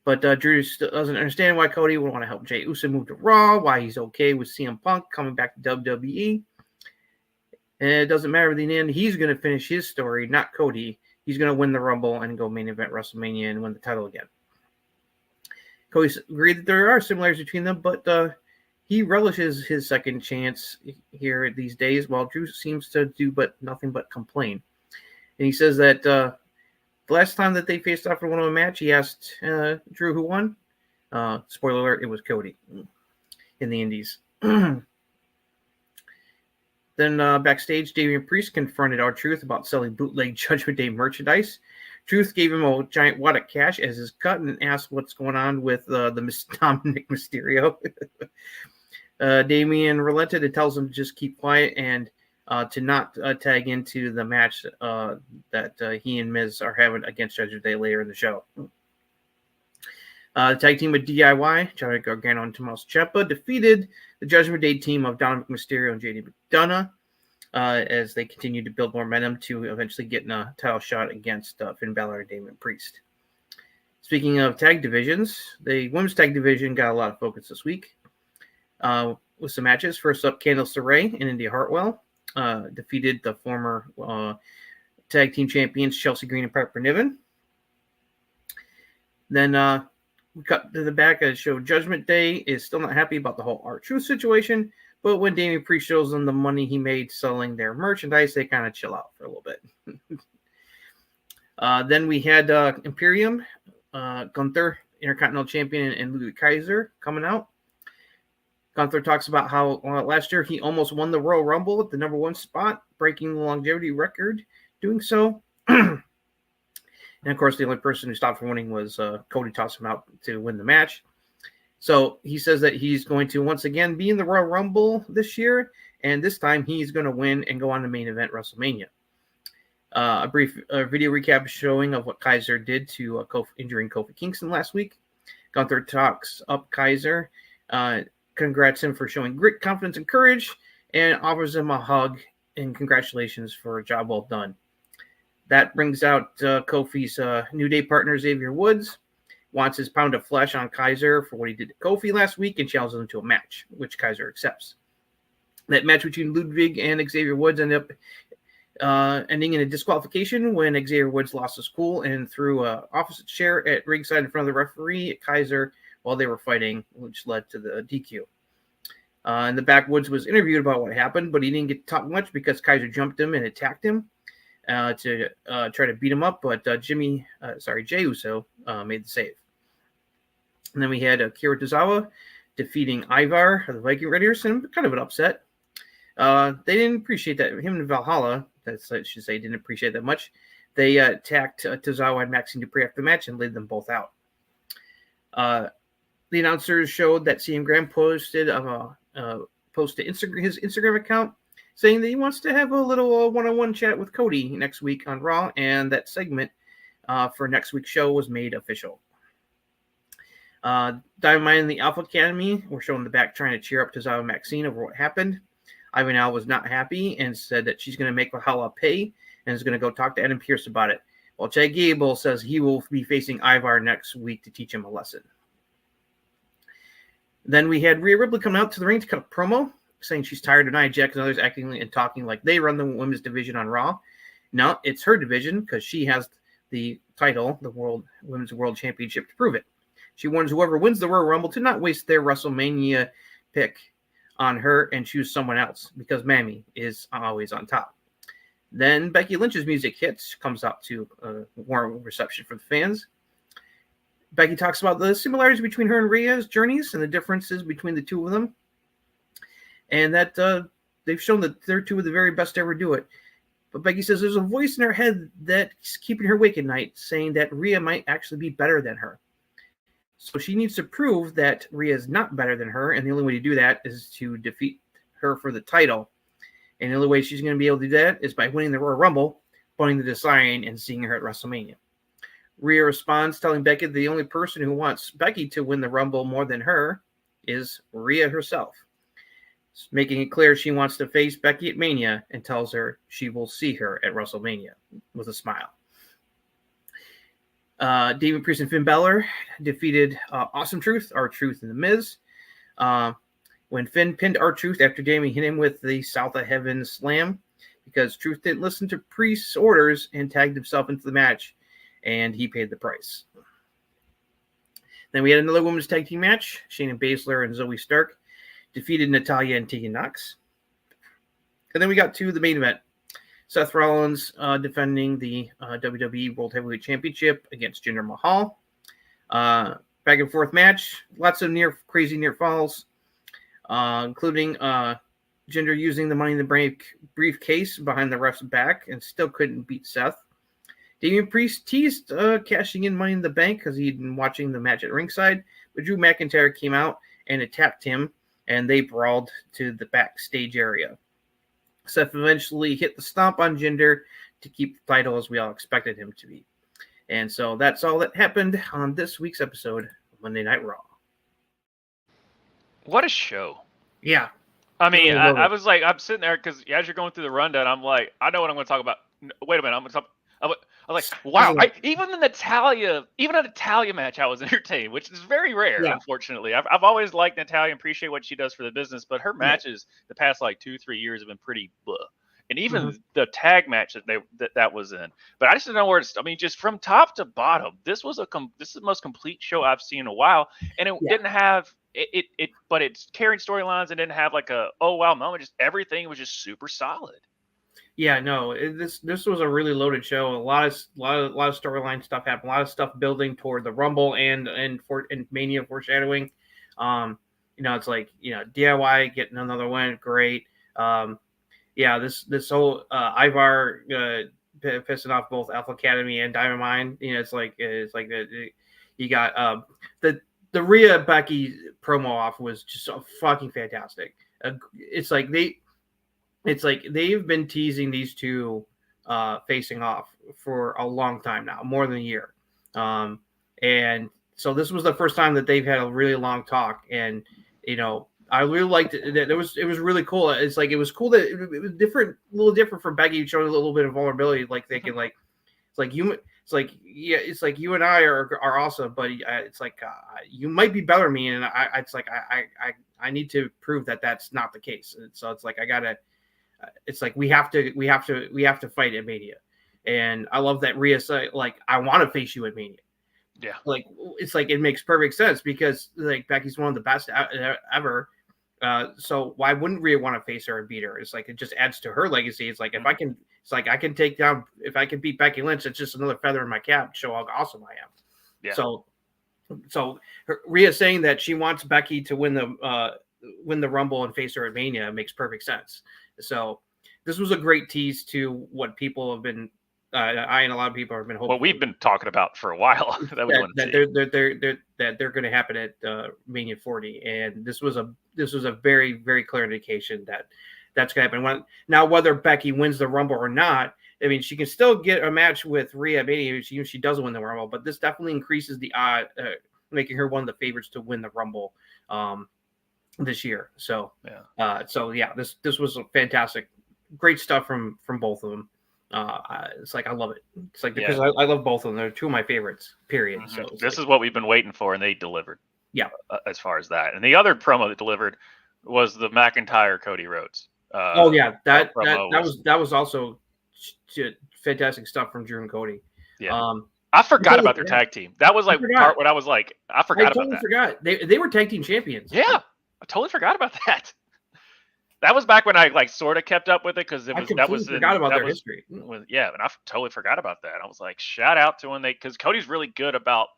But Drew still doesn't understand why Cody would want to help Jey Uso move to Raw, why he's okay with CM Punk coming back to WWE. And it doesn't matter in the end. He's going to finish his story, not Cody. He's going to win the Rumble and go main event WrestleMania and win the title again. Cody agreed that there are similarities between them, but he relishes his second chance here these days, while Drew seems to do nothing but complain. And he says that the last time that they faced off in one of a match, he asked Drew who won. Spoiler alert, it was Cody in the Indies. Then backstage, Damian Priest confronted R-Truth about selling bootleg Judgment Day merchandise. Truth gave him a giant wad of cash as his cut and asked what's going on with the Dominic Mysterio. Damian relented and tells him to just keep quiet and to not tag into the match that he and Miz are having against Judgment Day later in the show. The tag team with DIY, Johnny Gargano and Tommaso Ciampa, defeated the Judgment Day team of Dominic Mysterio and JD McDonough as they continue to build momentum to eventually get in a title shot against Finn Balor and Damian Priest. Speaking of tag divisions, the women's tag division got a lot of focus this week with some matches. First up, Candice LeRae and India Hartwell defeated the former tag team champions Chelsea Green and Piper Niven. Then we cut to the back of the show. Judgment Day is still not happy about the whole R-Truth situation, but when Damian Priest shows them the money he made selling their merchandise, they kind of chill out for a little bit. Then we had Imperium, Gunther, Intercontinental Champion, and Ludwig Kaiser coming out. Gunther talks about how last year he almost won the Royal Rumble at the number 1 spot, breaking the longevity record doing so. And, of course, the only person who stopped from winning was Cody tossed him out to win the match. So he says that he's going to once again be in the Royal Rumble this year, and this time he's going to win and go on the main event WrestleMania. A brief video recap showing of what Kaiser did to injuring Kofi Kingston last week. Gunther talks up Kaiser, congrats him for showing grit, confidence, and courage, and offers him a hug and congratulations for a job well done. That brings out Kofi's New Day partner, Xavier Woods. Wants his pound of flesh on Kaiser for what he did to Kofi last week and challenges him to a match, which Kaiser accepts. That match between Ludwig and Xavier Woods ended up ending in a disqualification when Xavier Woods lost his cool and threw an opposite chair at ringside in front of the referee at Kaiser while they were fighting, which led to the DQ. In the back, Woods was interviewed about what happened, but he didn't get to talk much because Kaiser jumped him and attacked him to try to beat him up, but Jey Uso made the save. And then we had Akira Tozawa defeating Ivar of the Viking Raiders, and kind of an upset. They didn't appreciate that. Him and Valhalla, that's I should say, didn't appreciate that much. They attacked Tozawa and Maxine Dupree after the match and laid them both out. The announcers showed that CM Graham posted to his Instagram account saying that he wants to have a little one-on-one chat with Cody next week on Raw, and that segment for next week's show was made official. Dynamite and the Alpha Academy were shown in the back trying to cheer up Tozawa and Maxine over what happened. Ivanel was not happy and said that she's going to make Valhalla pay and is going to go talk to Adam Pearce about it. While Chad Gable says he will be facing Ivar next week to teach him a lesson. Then we had Rhea Ripley come out to the ring to cut a promo, saying she's tired of Nia Jax and others acting and talking like they run the women's division on Raw. No, it's her division because she has the title, the Women's World Championship, to prove it. She warns whoever wins the Royal Rumble to not waste their WrestleMania pick on her and choose someone else because Mammy is always on top. Then Becky Lynch's music hits, comes out to a warm reception for the fans. Becky talks about the similarities between her and Rhea's journeys and the differences between the two of them. And that they've shown that they're two of the very best to ever do it. But Becky says there's a voice in her head that's keeping her awake at night, saying that Rhea might actually be better than her. So she needs to prove that Rhea is not better than her, and the only way to do that is to defeat her for the title. And the only way she's going to be able to do that is by winning the Royal Rumble, putting the design, and seeing her at WrestleMania. Rhea responds, telling Becky the only person who wants Becky to win the Rumble more than her is Rhea herself, making it clear she wants to face Becky at Mania and tells her she will see her at WrestleMania with a smile. Damian Priest and Finn Balor defeated Awesome Truth, R-Truth, and The Miz. When Finn pinned R-Truth after Damian hit him with the South of Heaven slam because Truth didn't listen to Priest's orders and tagged himself into the match, and he paid the price. Then we had another women's tag team match. Shayna Baszler and Zoe Stark defeated Natalya and Tegan Nox. And then we got to the main event. Seth Rollins defending the WWE World Heavyweight Championship against Jinder Mahal. Back and forth match. Lots of crazy near falls, including Jinder using the Money in the Bank briefcase behind the ref's back and still couldn't beat Seth. Damian Priest teased cashing in Money in the Bank because he'd been watching the match at ringside, but Drew McIntyre came out and attacked him, and they brawled to the backstage area. Seth eventually hit the stomp on Jinder to keep the title as we all expected him to be. And so that's all that happened on this week's episode of Monday Night Raw. What a show! Yeah. I mean, I was like, I'm sitting there because as you're going through the rundown, I'm like, I know what I'm going to talk about. Wait a minute, I'm going to talk. I was like, wow! Even a Natalia match, I was entertained, which is very rare, unfortunately. I've always liked Natalia and appreciate what she does for the business, but her matches the past like 2-3 years have been pretty blah. And even the tag match that was in. But I just don't know where it's. I mean, just from top to bottom, this is the most complete show I've seen in a while, and it didn't have it. But it's carried storylines and didn't have like a oh wow moment. Just everything was just super solid. Yeah, no, this was a really loaded show. A lot of storyline stuff happened. A lot of stuff building toward the Rumble and Mania foreshadowing. It's like DIY getting another win, great. This whole Ivar pissing off both Alpha Academy and Diamond Mine. It's like you got the Rhea Becky promo off was just so fucking fantastic. It's like they've been teasing these two facing off for a long time now, more than a year. And so this was the first time that they've had a really long talk. And, I really liked it. It was really cool. It's like, it was cool that it was different, a little different from Becky, showing a little bit of vulnerability. Like they can you and I are awesome, but it's like, you might be better than me. And I need to prove that that's not the case. And so it's like, it's like we have to fight at Mania, and I love that Rhea said, like, I want to face you at Mania. Yeah, like it's like it makes perfect sense because like Becky's one of the best ever. So why wouldn't Rhea want to face her and beat her? It's like it just adds to her legacy. It's like if I can beat Becky Lynch, it's just another feather in my cap to show how awesome I am. Yeah. So Rhea saying that she wants Becky to win the Rumble and face her at Mania makes perfect sense. So this was a great tease to what people have been. I and a lot of people have been hoping. Well, we've been talking about for a while that they're going to happen at Mania 40, and this was a very, very clear indication that that's going to happen. Now, whether Becky wins the Rumble or not, I mean, she can still get a match with Rhea Mania if she doesn't win the Rumble, but this definitely increases the odd, making her one of the favorites to win the Rumble this year. So this was a fantastic, great stuff from both of them. It's like I love it. It's like because I love both of them. They're two of my favorites. Period. Mm-hmm. So this is what we've been waiting for, and they delivered. Yeah. As far as that, and the other promo that delivered was the McIntyre Cody Rhodes. That was also fantastic stuff from Drew and Cody. Yeah. I forgot about their tag team. That was like part what I was like. I forgot about that. Forgot they were tag team champions. Yeah, I totally forgot about that. That was back when I like sort of kept up with it because forgot about their history. And I totally forgot about that. I was like, shout out to when because Cody's really good about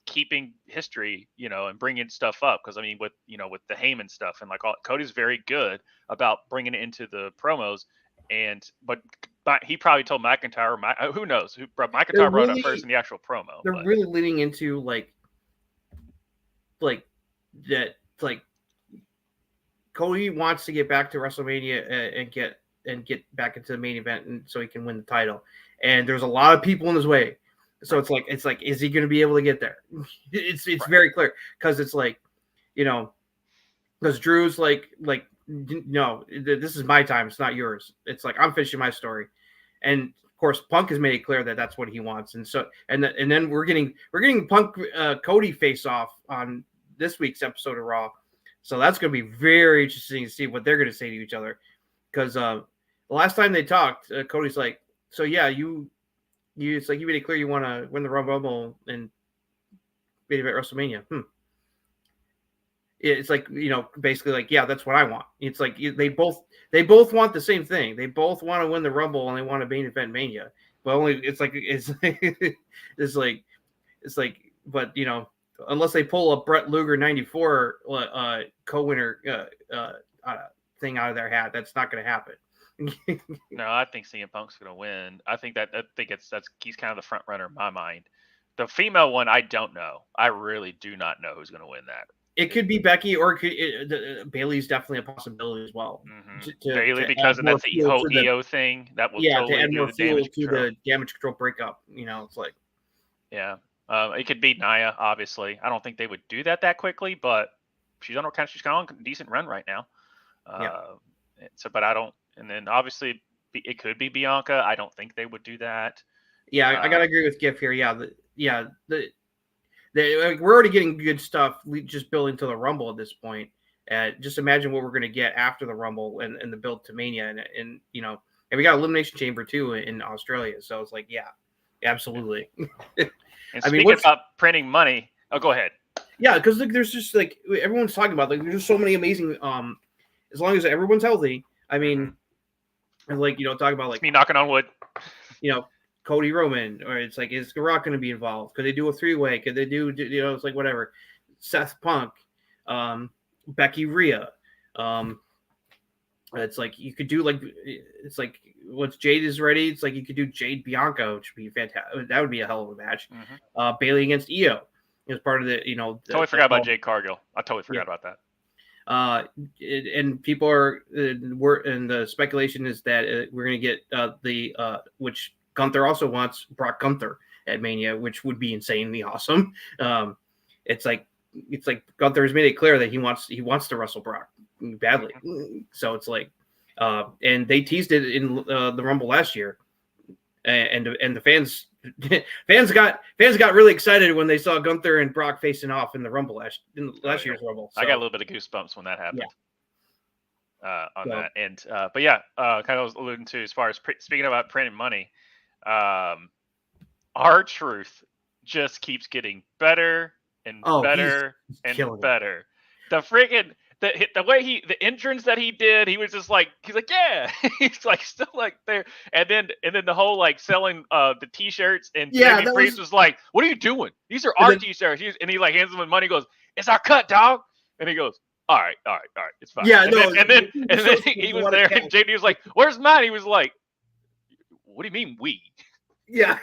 keeping history, and bringing stuff up. Because I mean, with the Heyman stuff and like Cody's very good about bringing it into the promos. But he probably told McIntyre, who knows? McIntyre brought it up first in the actual promo. They're really leaning into like that, like Cody wants to get back to WrestleMania and get back into the main event, and so he can win the title. And there's a lot of people in his way, so it's like, is he going to be able to get there? It's right. Very clear because it's like, because Drew's like. No, this is my time. It's not yours. It's like I'm finishing my story, and of course, Punk has made it clear that that's what he wants. And so, and then we're getting Punk Cody face off on this week's episode of Raw. So that's going to be very interesting to see what they're going to say to each other. Because the last time they talked, Cody's like, "So yeah, it's like you made it clear you want to win the Rumble and be at WrestleMania." It's like, basically like, yeah, that's what I want. It's like they both want the same thing. They both want to win the Rumble and they want to main event Mania. But only but unless they pull a Brett Luger 94 co-winner thing out of their hat, that's not going to happen. No, I think CM Punk's going to win. I think he's kind of the front runner in my mind. The female one, I don't know. I really do not know who's going to win that. It could be Becky, or Bailey's definitely a possibility as well. Mm-hmm. Bailey, because that's the whole EO thing that will to add more fuel to the damage control breakup. It's like, yeah, It could be Nia, obviously. I don't think they would do that quickly, but she's on a decent run right now. So, but I don't. And then obviously it could be Bianca. I don't think they would do that. Yeah, I gotta agree with Giff here. We're already getting good stuff. We just building to the Rumble at this point. Just imagine what we're going to get after the Rumble and the build to Mania, and we got Elimination Chamber too in Australia. So it's like, yeah, absolutely. And speaking about printing money, go ahead. Yeah, because there's just like everyone's talking about, like, there's just so many amazing. As long as everyone's healthy, I mean, and like talk about like me knocking on wood. Cody Roman, or it's like, is The Rock going to be involved? Could they do a 3-way? Could they do it's like whatever. Seth Punk, Becky Rhea. It's like you could do it's like once Jade is ready, it's like you could do Jade Bianca, which would be fantastic. That would be a hell of a match. Bailey against Io as part of the Totally forgot about Jade Cargill. I totally forgot about that. And people are and the speculation is that we're going to get which Gunther also wants, Brock Gunther at Mania, which would be insanely awesome. It's like Gunther has made it clear that he wants to wrestle Brock badly. So it's like, and they teased it in the Rumble last year, and the fans got really excited when they saw Gunther and Brock facing off in the Rumble last year's Rumble. So, I got a little bit of goosebumps when that happened. On that, and but kind of was alluding to as far as speaking about printing money. R-Truth just keeps getting better and better and better. The freaking the way the entrance that he did, he was just like, he's like, yeah, he's like still like there, and then the whole like selling the t-shirts, and Davey Priest was like, what are you doing? These are our t-shirts, and he like hands him the money, goes, it's our cut, dog, and he goes, all right, it's fine. Yeah, and then he was there, and JD was like, where's mine? He was like, what do you mean we? Yeah.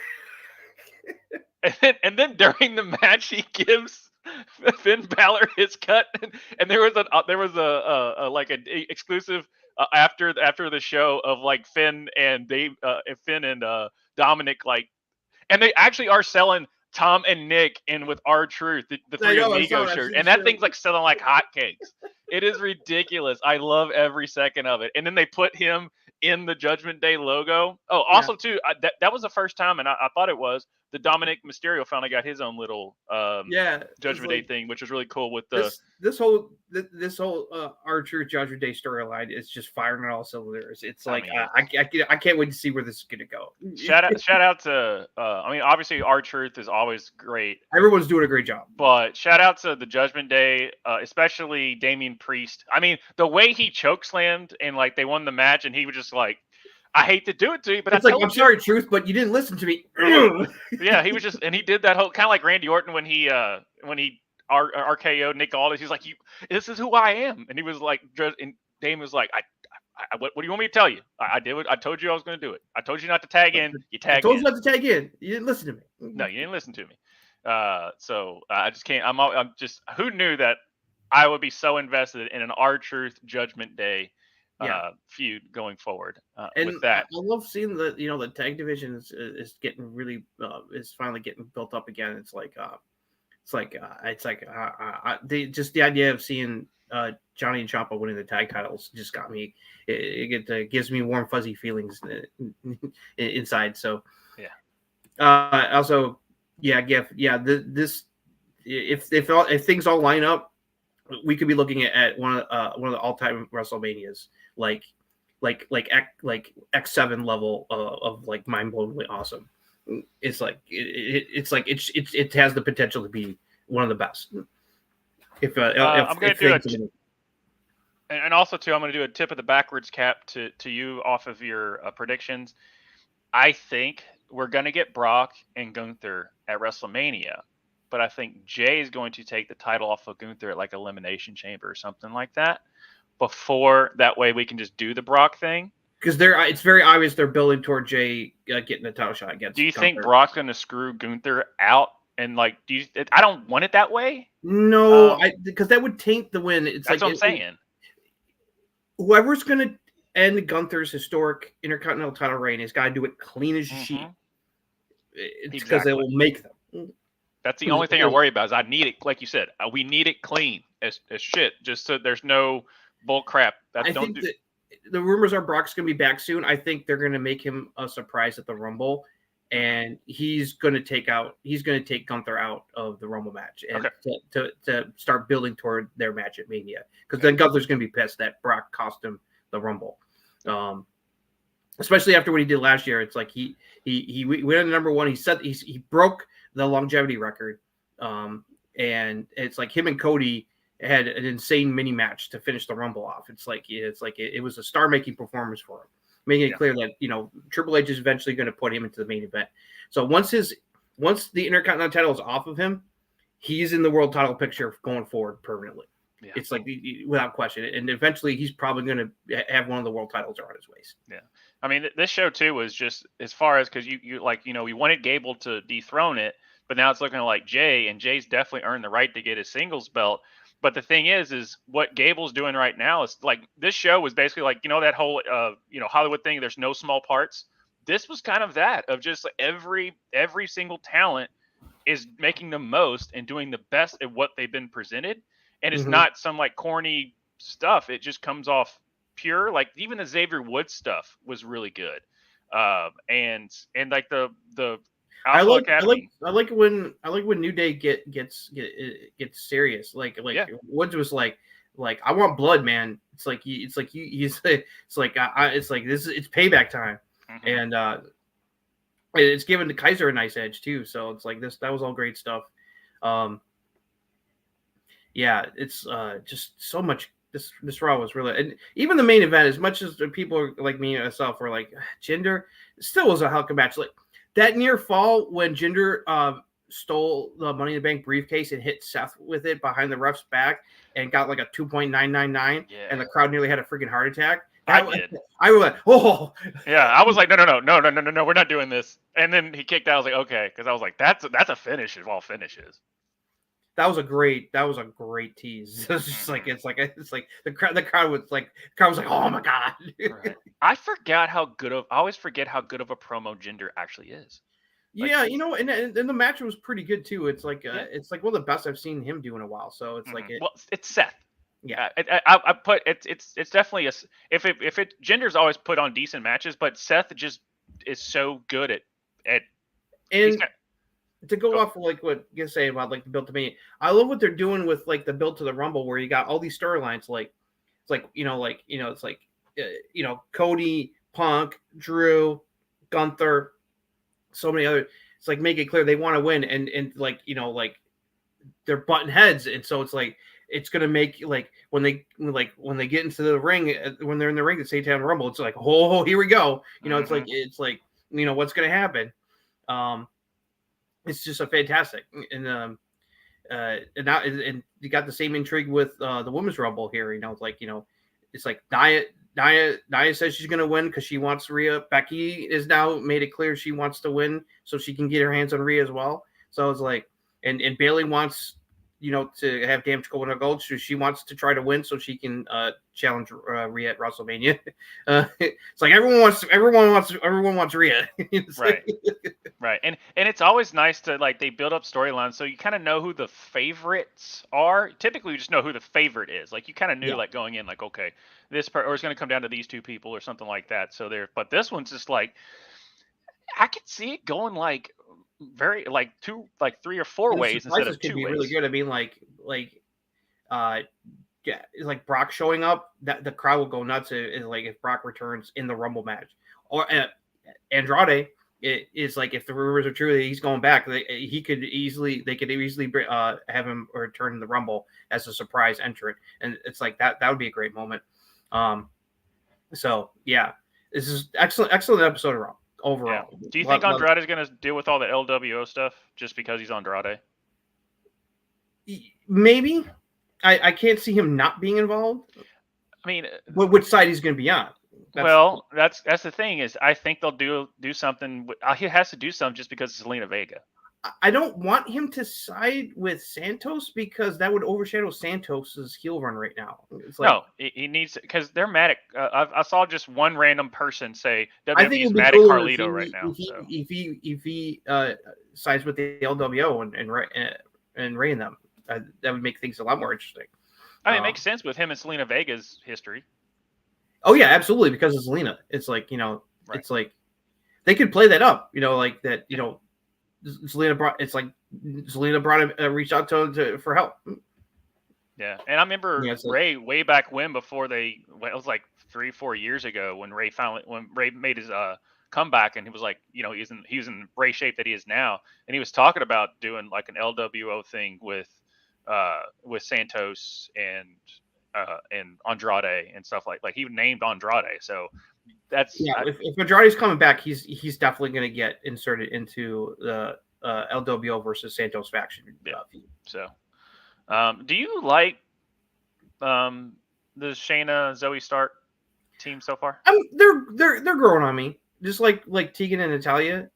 and then during the match, he gives Finn Balor his cut, and there was a like an exclusive after the show of like Finn and Dominic, like, and they actually are selling Tom and Nick in with R-Truth, the Three Amigos shirt, and that thing's like selling like hotcakes. It is ridiculous. I love every second of it. And then they put him in the Judgment Day logo. Oh, also too, that was the first time, and I thought it was, the Dominic Mysterio finally got his own little Judgment Day thing, which was really cool. With this whole R-Truth Judgment Day storyline is just firing on all cylinders. It's like, I can't wait to see where this is gonna go. Shout out to obviously R-Truth is always great. Everyone's doing a great job, but shout out to the Judgment Day, especially Damian Priest. I mean, the way he chokeslammed and like they won the match, and he was just like, I hate to do it to you, but it's like, I'm sorry, Truth, but you didn't listen to me. Yeah, he was just, and he did that whole kind of like Randy Orton when he RKO'd Nick Aldis. He's like, this is who I am, and he was like, and Dame was like, what do you want me to tell you? I did what I told you I was going to do it. I told you not to tag in. You tagged in. I told you not to tag in. You didn't listen to me. No, you didn't listen to me. So I just can't. I'm just. Who knew that I would be so invested in an R-Truth Judgment Day feud going forward with that. I love seeing the tag division is getting really is finally getting built up again. It's like the idea of seeing Johnny and Ciampa winning the tag titles just got me. It gives me warm fuzzy feelings inside. So also this if things all line up, we could be looking at one of the all-time WrestleManias, like X7 level of like mind-blowingly awesome. It's like it has the potential to be one of the best. I'm going to do and also too, I'm going to do a tip of the backwards cap to you off of your predictions. I think we're going to get Brock and Gunther at WrestleMania, but I think Jay is going to take the title off of Gunther at like Elimination Chamber or something like that. Before that way, we can just do the Brock thing. Because it's very obvious they're building toward Jay getting the title shot against. Do you Gunther. think Brock's going to screw Gunther out? And like, I don't want it that way. No, because that would taint the win. That's what I'm saying. Whoever's going to end Gunther's historic Intercontinental title reign has got to do it clean as sheet. It's because they will make them. That's the only thing I worry about. Is I need it, like you said, we need it clean as shit, just so there's no bull crap. I think that the rumors are Brock's going to be back soon. I think they're going to make him a surprise at the Rumble, and he's going to take Gunther out of the Rumble match, and to start building toward their match at Mania, because then Gunther's going to be pissed that Brock cost him the Rumble, especially after what he did last year. It's like he went on number one. He broke the longevity record, and it's like him and Cody had an insane mini match to finish the Rumble off. It was a star-making performance for him, making it clear that Triple H is eventually going to put him into the main event. So once the Intercontinental title is off of him, he's in the world title picture going forward permanently. Yeah. It's like without question, and eventually he's probably going to have one of the world titles around his waist. Yeah, I mean this show too was just as far as because we wanted Gable to dethrone it, but now it's looking like Jay, and Jay's definitely earned the right to get his singles belt. But the thing is what Gable's doing right now is like this show was basically like, that whole, Hollywood thing. There's no small parts. This was kind of that of just like every single talent is making the most and doing the best at what they've been presented. And it's not some like corny stuff. It just comes off pure. Like even the Xavier Woods stuff was really good. And like the I like when New Day gets serious. Like Woods was like I want blood, man. It's like it's payback time, and it's given to Kaiser a nice edge too. So it's like that was all great stuff. It's just so much. This Raw was really, and even the main event, as much as the people like me and myself were like Jinder, still was a hell of a match. Like that near fall when Jinder stole the Money in the Bank briefcase and hit Seth with it behind the ref's back and got like a 2.999, and the crowd nearly had a freaking heart attack. I was like, oh yeah, I was like, no, we're not doing this. And then he kicked out. I was like, okay, because I was like, that's a finish of all finishes. That was a great tease. It's just like the crowd was like oh my god. Right. I always forget how good of a promo Jinder actually is. Like, yeah, and the match was pretty good too. It's like it's like one of the best I've seen him do in a while. So it's like it's Seth. Yeah, I put it's definitely if Jinder's always put on decent matches, but Seth just is so good at to go off of like what you say about like the build to me, I love what they're doing with like the build to the Rumble, where you got all these storylines, Cody, Punk, Drew, Gunther, so many other. It's like make it clear they want to win, and they're button heads, and so it's like it's gonna make like when they get into the ring, when they're in the ring at Satan Rumble, it's like oh here we go, it's like what's gonna happen. It's just a fantastic, and now you got the same intrigue with the women's Rumble here. It's like Nia says she's gonna win because she wants Rhea. Becky is now made it clear she wants to win so she can get her hands on Rhea as well. So it's like, and Bayley wants to have Damage Gold and Gold. So she wants to try to win so she can challenge Rhea at WrestleMania. It's like everyone wants Rhea. Right. And it's always nice to like they build up storylines so you kind of know who the favorites are. Typically, you just know who the favorite is. Like you kind of knew like going in, like okay, this part or it's going to come down to these two people or something like that. So but this one's just like I could see it going like very like 3 or 4 ways instead of 2 ways. Really good. I mean, like Brock showing up, that the crowd will go nuts. If Brock returns in the Rumble match, or Andrade. It is like if the rumors are true that he's going back, they could easily have him return in the Rumble as a surprise entrant, and it's like that would be a great moment. So yeah, this is excellent episode overall. Yeah. Do you think Andrade is going to deal with all the LWO stuff just because he's Andrade? Maybe. I can't see him not being involved. I mean, but which side he's going to be on? That's the thing is I think they'll do something. He has to do something just because it's Zelina Vega. I don't want him to side with Santos because that would overshadow Santos's heel run right now. It's like, No, he needs, because they're mad at. I saw just one random person say I think it WWE's would be mad at cooler if Carlito right now. if he sides with the LWO and reign them. That would make things a lot more interesting. I mean, it makes sense with him and Selena Vega's history. Oh yeah, absolutely, because of Selena. It's like, Right. It's like they could play that up, like that, Selena brought. It's like Selena reached out to him for help. Yeah, and I remember Ray way back when, before it was like 3-4 years ago when Ray made his comeback, and he was like, he was in Ray shape that he is now, and he was talking about doing like an LWO thing with Santos and Andrade and stuff like he named Andrade. So that's if Andrade's coming back, he's definitely going to get inserted into the LWO versus Santos faction. So. Do you like the Shayna Zoe Stark team so far? They're growing on me, just like Tegan and Natalya.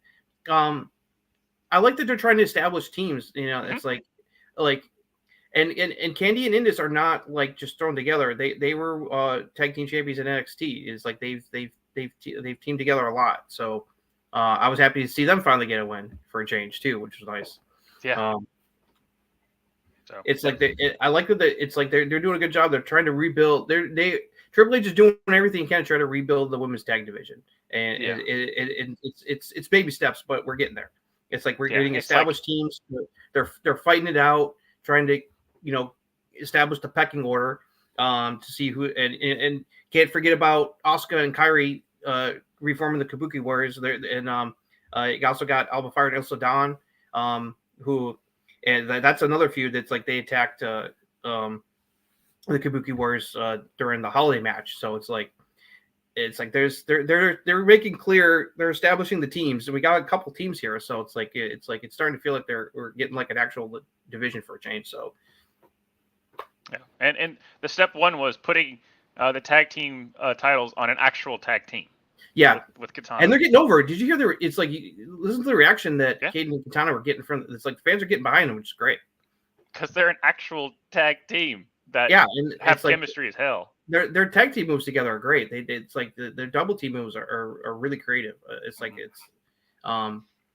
I like that they're trying to establish teams. It's like and Candy and Indus are not like just thrown together. They were tag team champions in NXT. It's like they've teamed together a lot. So I was happy to see them finally get a win for a change too, which was nice. Yeah. So it's like I like that it's like they're doing a good job. They're trying to rebuild. Triple H is doing everything he can to try to rebuild the women's tag division, and it's baby steps, but we're getting there. It's like we're getting established teams. They're fighting it out, trying to establish the pecking order to see who and can't forget about Asuka and Kairi reforming the Kabuki Warriors. And you also got Alba Fire and El Sudan, who. And that's another feud that's like they attacked the Kabuki Warriors during the holiday match. So it's like they're making clear, they're establishing the teams, and we got a couple teams here. So it's starting to feel like we're getting like an actual division for a change. So yeah, and the step one was putting the tag team titles on an actual tag team. Yeah, with Katana, and they're getting over. Did you hear it's like listen to the reaction that Kaden and Katana were getting from. It's like fans are getting behind them, which is great because they're an actual tag team that and have chemistry as hell. Their tag team moves together are great. It's like their double team moves are really creative.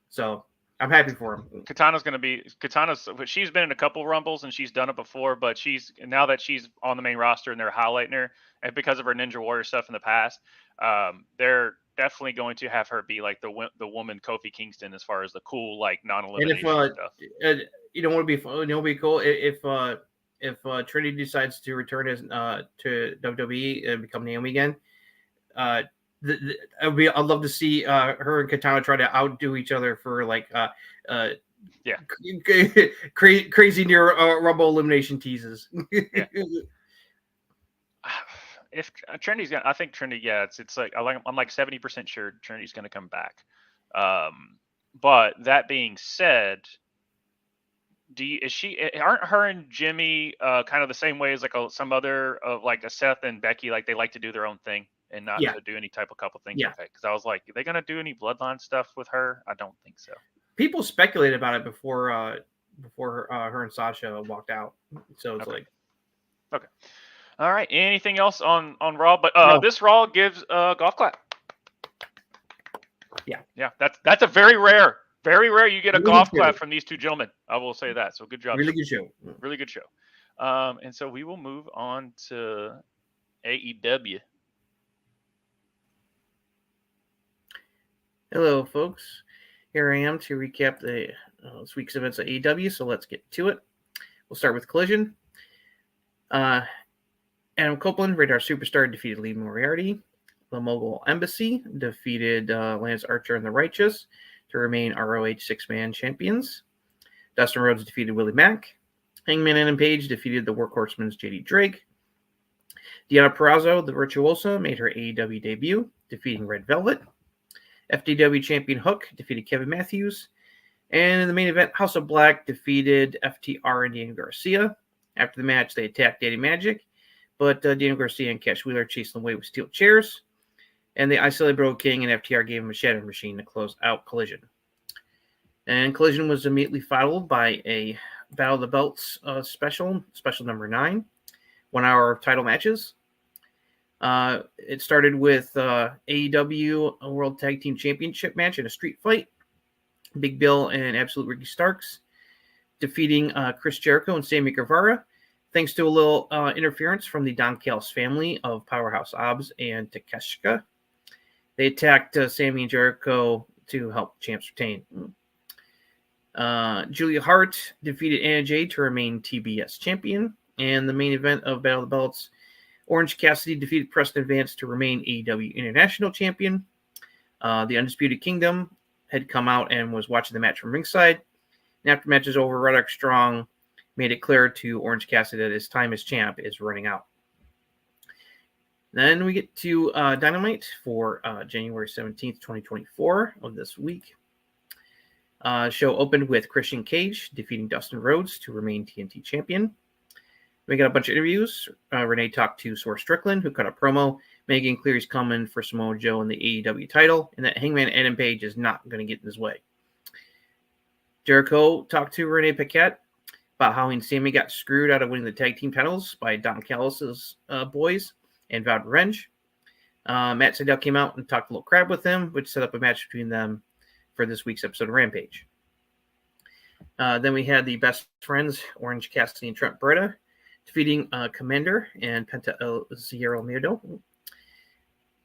So I'm happy for him. Katana's she's been in a couple Rumbles and she's done it before, but now that she's on the main roster and they're highlighting her, and because of her Ninja Warrior stuff in the past, they're definitely going to have her be like the woman Kofi Kingston as far as the cool like non-elimination stuff. Would be cool if Trinity decides to return to WWE and become Naomi again. I'd love to see her and Katana try to outdo each other for like crazy near Rumble elimination teases. Yeah. If Trinity's gonna, I think Trinity, it's like I'm like 70% sure Trinity's gonna come back. But that being said, aren't her and Jimmy kind of the same way as like some other of like a Seth and Becky, like they like to do their own thing and not to do any type of couple things? Okay, because I was like, are they gonna do any bloodline stuff with her? I don't think so. People speculated about it before her and Sasha walked out, so it's like okay. All right. Anything else on Raw? But no. This Raw gives golf clap. Yeah. That's a very rare you get a golf clap from these two gentlemen. I will say that. So good job. Really good show. Really good show. And so we will move on to AEW. Hello, folks. Here I am to recap this week's events at AEW. So let's get to it. We'll start with Collision. Adam Copeland, Radar Superstar, defeated Lee Moriarty. The Mogul Embassy defeated Lance Archer and the Righteous to remain ROH six-man champions. Dustin Rhodes defeated Willie Mack. Hangman Adam Page defeated the Workhorsemen's JD Drake. Deonna Purrazzo, the Virtuosa, made her AEW debut, defeating Red Velvet. FTW champion Hook defeated Kevin Matthews. And in the main event, House of Black defeated FTR and Daniel Garcia. After the match, they attacked Daddy Magic, but Daniel Garcia and Cash Wheeler chased them away with steel chairs. And the isolated Bro King and FTR gave him a shadow machine to close out Collision. And Collision was immediately followed by a Battle of the Belts special number 9, 1 hour title matches. It started with AEW World Tag Team Championship match in a street fight. Big Bill and Absolute Ricky Starks defeating Chris Jericho and Sammy Guevara, thanks to a little interference from the Don Callis family of Powerhouse Hobbs and Takeshita. They attacked Sammy and Jericho to help champs retain. Julia Hart defeated Anna Jay to remain TBS champion. And the main event of Battle of the Belts, Orange Cassidy defeated Preston Vance to remain AEW International Champion. The Undisputed Kingdom had come out and was watching the match from ringside. And after the match is over, Roderick Strong made it clear to Orange Cassidy that his time as champ is running out. Then we get to Dynamite for January 17th, 2024 of this week. Show opened with Christian Cage defeating Dustin Rhodes to remain TNT champion. We got a bunch of interviews. Renee talked to Swerve Strickland, who cut a promo, making clear he's coming for Samoa Joe in the AEW title, and that Hangman Adam Page is not going to get in his way. Jericho talked to Renee Paquette about how he and Sammy got screwed out of winning the tag team titles by Don Callis' boys and vowed revenge. Matt Sydal came out and talked a little crap with him, which set up a match between them for this week's episode of Rampage. Then we had the best friends, Orange Cassidy and Trent Beretta, defeating Commander and Penta El Zero Miedo.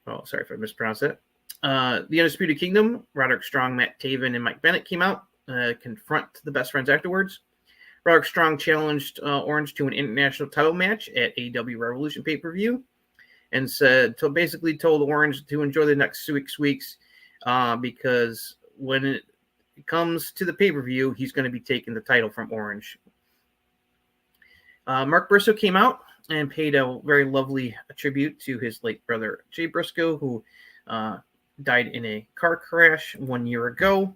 Oh, sorry if I mispronounced that. The Undisputed Kingdom, Roderick Strong, Matt Taven, and Mike Bennett came out, confront the best friends afterwards. Roderick Strong challenged Orange to an international title match at AEW Revolution pay-per-view, and basically told Orange to enjoy the next 6 weeks because when it comes to the pay-per-view, he's going to be taking the title from Orange. Mark Briscoe came out and paid a very lovely tribute to his late brother, Jay Briscoe, who died in a car crash 1 year ago.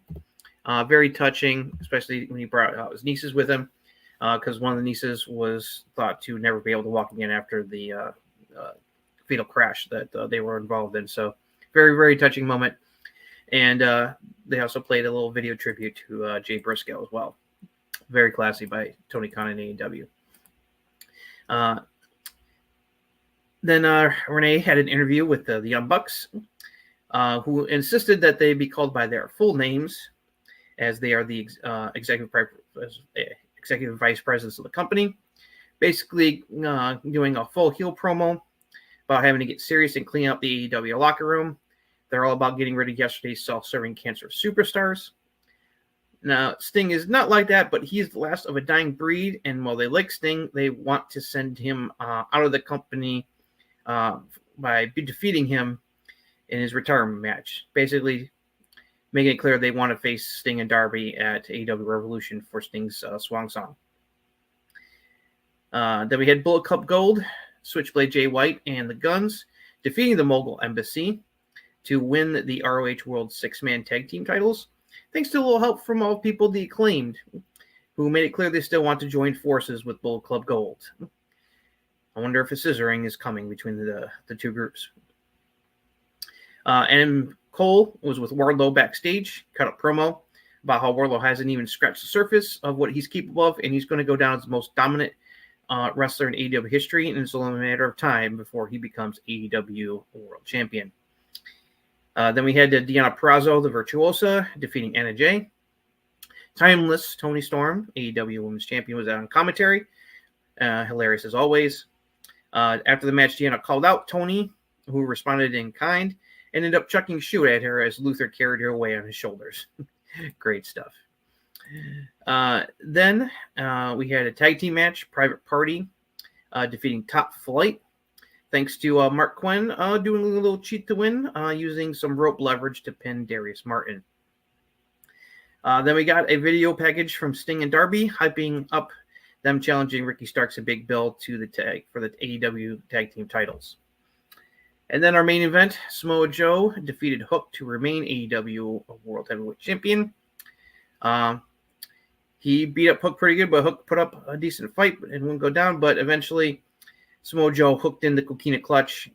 Very touching, especially when he brought out his nieces with him, because one of the nieces was thought to never be able to walk again after the fatal crash that they were involved in. So very, very touching moment. And they also played a little video tribute to Jay Briscoe as well. Very classy by Tony Khan and AEW. Then Renee had an interview with the Young Bucks, who insisted that they be called by their full names, as they are the executive vice presidents of the company. Basically doing a full heel promo about having to get serious and clean up the AEW locker room. They're all about getting rid of yesterday's self-serving cancer superstars. Now, Sting is not like that, but he's the last of a dying breed, and while they like Sting, they want to send him out of the company by defeating him in his retirement match. Basically, making it clear they want to face Sting and Darby at AEW Revolution for Sting's swan song. Then we had Bullet Club Gold, Switchblade Jay White, and the Guns defeating the Mogul Embassy to win the ROH World 6-Man Tag Team titles, thanks to a little help from all people the Acclaimed, who made it clear they still want to join forces with Bullet Club Gold. I wonder if a scissoring is coming between the two groups. And Cole was with Wardlow backstage, cut a promo about how Wardlow hasn't even scratched the surface of what he's capable of, and he's going to go down as the most dominant wrestler in AEW history, and it's only a matter of time before he becomes AEW World Champion. Then we had Deonna Purrazzo, the Virtuosa, defeating Anna Jay. Timeless Tony Storm, AEW Women's Champion, was out on commentary. Hilarious as always. After the match, Deonna called out Tony, who responded in kind, and ended up chucking a shoe at her as Luther carried her away on his shoulders. Great stuff. Then we had a tag team match, Private Party, defeating Top Flight. Thanks to Mark Quinn doing a little cheat to win, using some rope leverage to pin Darius Martin. Then we got a video package from Sting and Darby, hyping up them challenging Ricky Starks and Big Bill to the tag for the AEW tag team titles. And then our main event, Samoa Joe defeated Hook to remain AEW World Heavyweight Champion. He beat up Hook pretty good, but Hook put up a decent fight and wouldn't go down. But eventually, Samoa Joe hooked in the Coquina Clutch.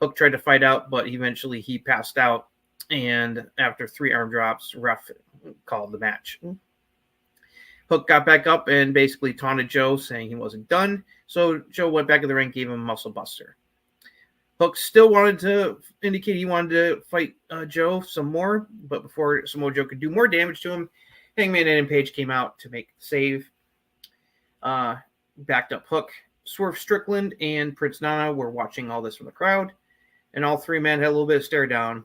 Hook tried to fight out, but eventually he passed out And after 3 arm drops, ref called the match. Hook got back up and basically taunted Joe, saying he wasn't done. So Joe went back in the ring, gave him a muscle buster. Hook still wanted to indicate he wanted to fight Joe some more, but before Samoa Joe could do more damage to him, Hangman and Page came out to make the save. Backed up Hook. Swerve Strickland and Prince Nana were watching all this from the crowd, and all 3 men had a little bit of stare down,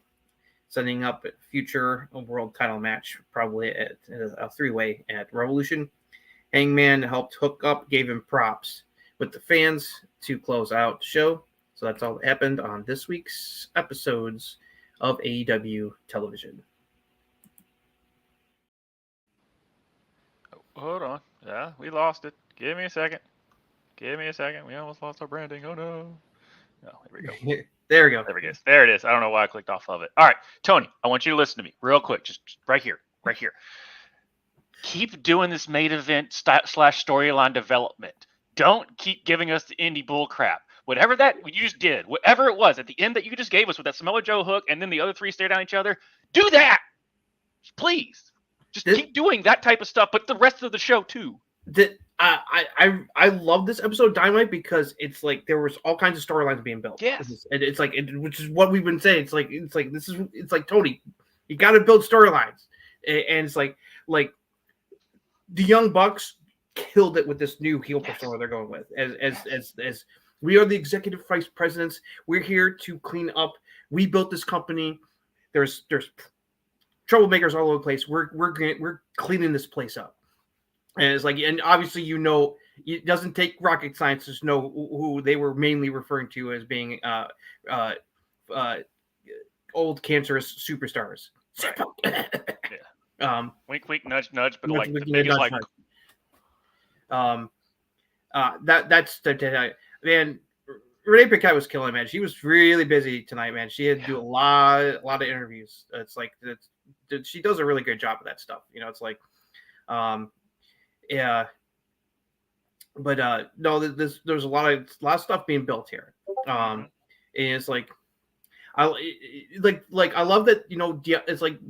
setting up a future world title match, probably at a 3-way at Revolution. Hangman helped Hook up, gave him props with the fans to close out the show. So that's all that happened on this week's episodes of AEW television. Hold on. Yeah, we lost it. Give me a second. We almost lost our branding. Oh, no. Oh, here we go. There we go. There it is. I don't know why I clicked off of it. All right, Tony, I want you to listen to me real quick. Just right here. Keep doing this main event / storyline development. Don't keep giving us the indie bull crap. Whatever that you just did, whatever it was at the end that you just gave us with that Samoa Joe hook and then the other 3 stare down each other, do that. Please. Just keep doing that type of stuff, but the rest of the show too. I love this episode of Dynamite because it's like there was all kinds of storylines being built. Yes. It's like which is what we've been saying. It's like Tony, you got to build storylines, and it's like the Young Bucks killed it with this new heel persona they're going with. As we are the executive vice presidents, we're here to clean up. We built this company. There's troublemakers all over the place. We're cleaning this place up. And it's like, and obviously, it doesn't take rocket science to know who they were mainly referring to as being old cancerous superstars. Right. Wink, wink, nudge, nudge, but Nudge, like wink, the biggest nudge, like. That's the man. Renee Paquette was killing, man. She was really busy tonight, man. She had to do a lot of interviews. It's like she does a really good job of that stuff. It's like, yeah. But no, there's a lot of stuff being built here. And it's like, I love that, it's like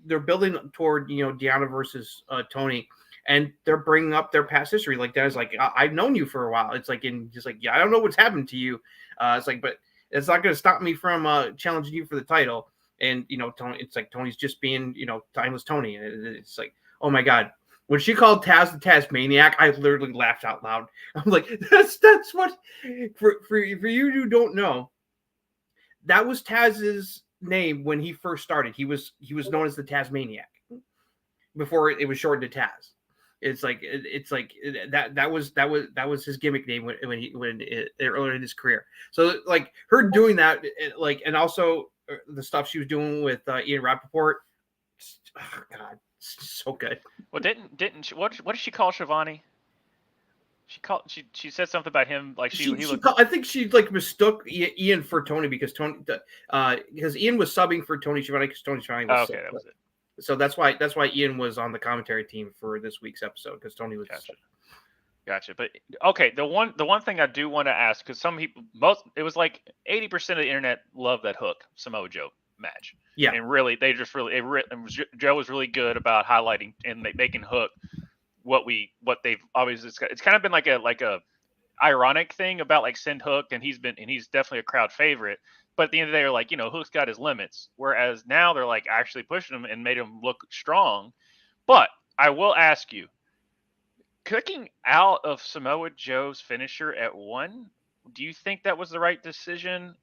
they're building toward, Deanna versus Tony, and they're bringing up their past history. Like that is like, I've known you for a while. It's like, I don't know what's happened to you. It's like, but it's not going to stop me from challenging you for the title. And, Tony, it's like Tony's just being, timeless Tony. And it's like, oh my God. When she called Taz the Tasmaniac, I literally laughed out loud. I'm like, that's what for you who don't know, that was Taz's name when he first started. He was known as the Tasmaniac before it was shortened to Taz. It's like that was his gimmick name when earlier in his career. So like her doing that, like, and also the stuff she was doing with Ian Rappaport. Oh God. So good. Well, didn't she, what did she call Shivani? She said something about him like he looked. I think she like mistook Ian for Tony because Ian was subbing for Tony Schiavone because Tony Schiavone was sick. That was it. So that's why Ian was on the commentary team for this week's episode because Tony was sick. Gotcha. But okay, the one thing I do want to ask, because some people, it was like 80% of the internet loved that Hook Samoa Joe match. Yeah, and really, Joe was really good about highlighting and making Hook what they've always. It's kind of been like a ironic thing about like send Hook, and he's definitely a crowd favorite. But at the end of the day, they're like, Hook's got his limits. Whereas now they're like actually pushing him and made him look strong. But I will ask you, cooking out of Samoa Joe's finisher at 1, do you think that was the right decision?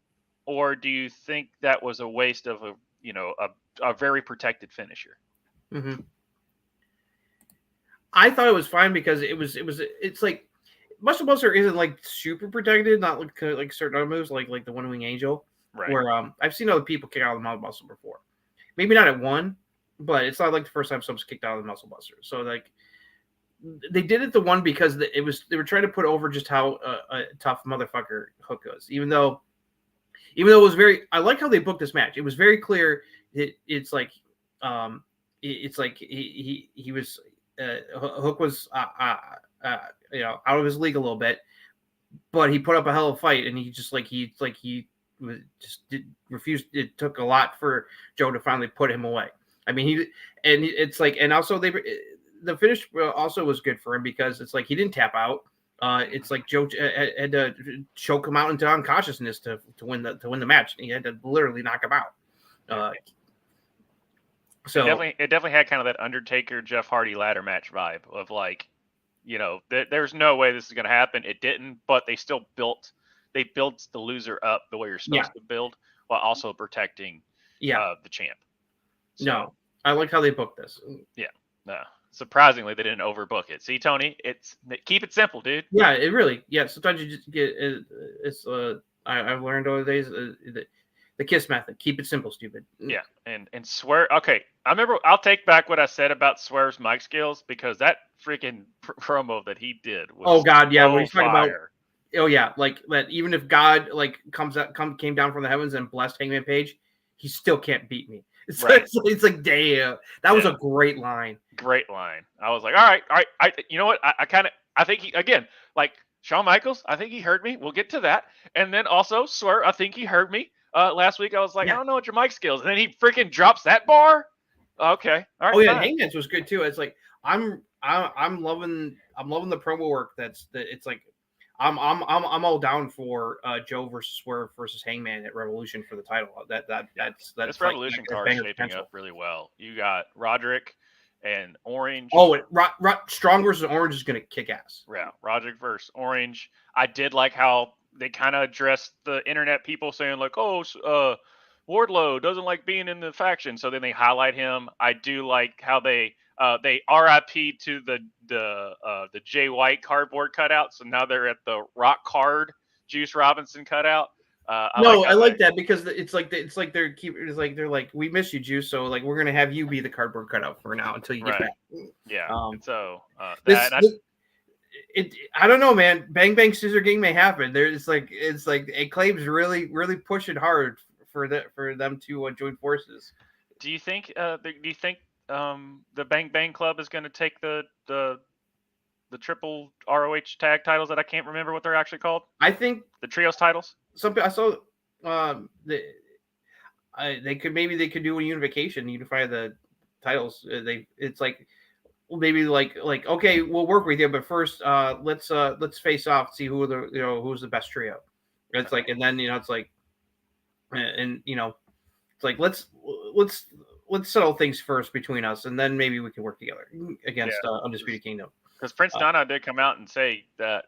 Or do you think that was a waste of a very protected finisher? Mm-hmm. I thought it was fine because it's like Muscle Buster isn't like super protected, not like certain other moves like the One Wing Angel, right? Where I've seen other people kick out of the Muscle before, maybe not at 1, but it's not like the first time someone's kicked out of the Muscle Buster. So like they did it the 1 because they were trying to put over just how a tough motherfucker Hook was, even though it was I like how they booked this match. It was very clear. It's like he was Hook was out of his league a little bit, but he put up a hell of a fight, and he refused. It took a lot for Joe to finally put him away. I mean, it's like, and also the finish also was good for him because it's like he didn't tap out. It's like Joe had to choke him out into unconsciousness to win the match. He had to literally knock him out. So it definitely had kind of that Undertaker Jeff Hardy ladder match vibe of like, there's no way this is going to happen. It didn't, but they built the loser up the way you're supposed to build while also protecting the champ. So, no, I like how they booked this. Yeah, no. Surprisingly, they didn't overbook it. See, Tony, keep it simple, dude. Yeah, it really. Yeah, sometimes you just get it's. I've learned over the days the KISS method. Keep it simple, stupid. Yeah, and Swerve. Okay, I remember. I'll take back what I said about Swerve's mic skills because that freaking promo that he did was oh god, yeah. When he's fire. talking about, oh yeah, like that. Even if God like came down from the heavens and blessed Hangman Page, he still can't beat me. It's, right. it's like damn, that was a great line. Great line. I was like, all right. You know what? I think he again like Shawn Michaels. I think he heard me. We'll get to that. And then also Swerve. I think he heard me last week. I was like, I don't know what your mic skills. And then he freaking drops that bar. Okay. All right. Oh yeah, Hangman's was good too. It's like I'm loving the promo work. It's like I'm all down for Joe versus Swerve versus Hangman at Revolution for the title. That's this Revolution card is shaping up really well. You got Roderick and Orange. Oh, Strong versus Orange is going to kick ass. Yeah, Roderick versus Orange. I did like how they kind of addressed the internet people saying like, Wardlow doesn't like being in the faction, so then they highlight him. I do like how they RIP to the Jay White cardboard cutout, so now they're at the Rock Hard Juice Robinson cutout. I like that because it's like they're like we miss you, Juice, so like we're gonna have you be the cardboard cutout for now until you get back. Yeah. I don't know, man. Bang Bang Scissor Gang may happen. It's like Acclaim's really pushing hard for them to join forces. Do you think the Bang Bang Club is going to take the triple ROH tag titles that I can't remember what they're actually called? I think the trios titles. I saw they could do a unification, unify the titles. It's like maybe like okay, we'll work with you, but first let's face off, see who's the best trio. It's like, and then it's like, and it's like let's settle things first between us, and then maybe we can work together against Undisputed Kingdom. Because Prince Nana did come out and say that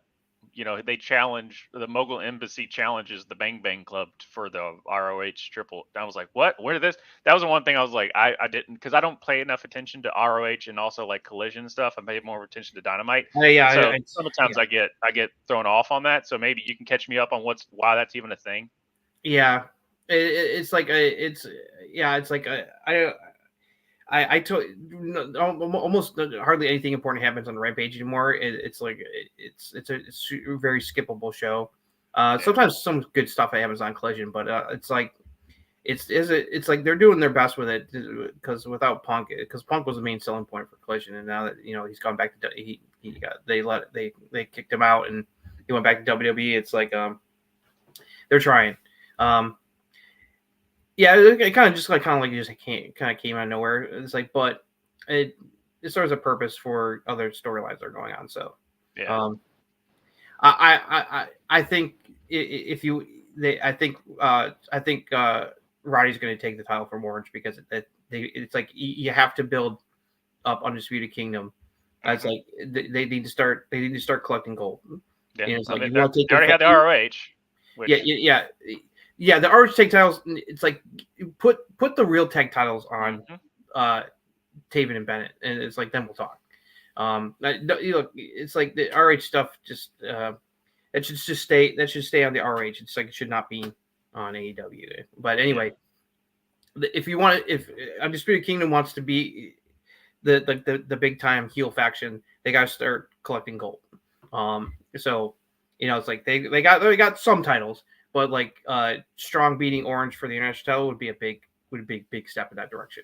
they challenge the Mogul Embassy challenges the Bang Bang Club for the ROH triple. I was like, what? Where did this? That was the one thing I was like, I didn't, because I don't pay enough attention to ROH and also like Collision stuff. I pay more attention to Dynamite. Sometimes I get thrown off on that. So maybe you can catch me up on why that's even a thing. Yeah. I told almost hardly anything important happens on the Rampage anymore. It's a very skippable show. Sometimes some good stuff happens on Collision, but it's like they're doing their best with it because without Punk, because Punk was the main selling point for Collision, and now that he's gone back to they kicked him out and he went back to WWE. It's like they're trying. Yeah, it kind of came out of nowhere. It's like, but it serves a purpose for other storylines that are going on. So, yeah. I think I think Roddy's going to take the title from Orange because it's like you have to build up Undisputed Kingdom. It's like they need to start collecting gold. Yeah, it's like they already had the ROH. Which... Yeah, the ROH tag titles. It's like put the real tag titles on Taven and Bennett, and it's like then we'll talk. It's like the ROH stuff. Just that should stay on the ROH. It's like it should not be on AEW. But anyway, if Undisputed Kingdom wants to be the big time heel faction, they got to start collecting gold. So it's like they got some titles. But like Strong beating Orange for the international title would be a big step in that direction.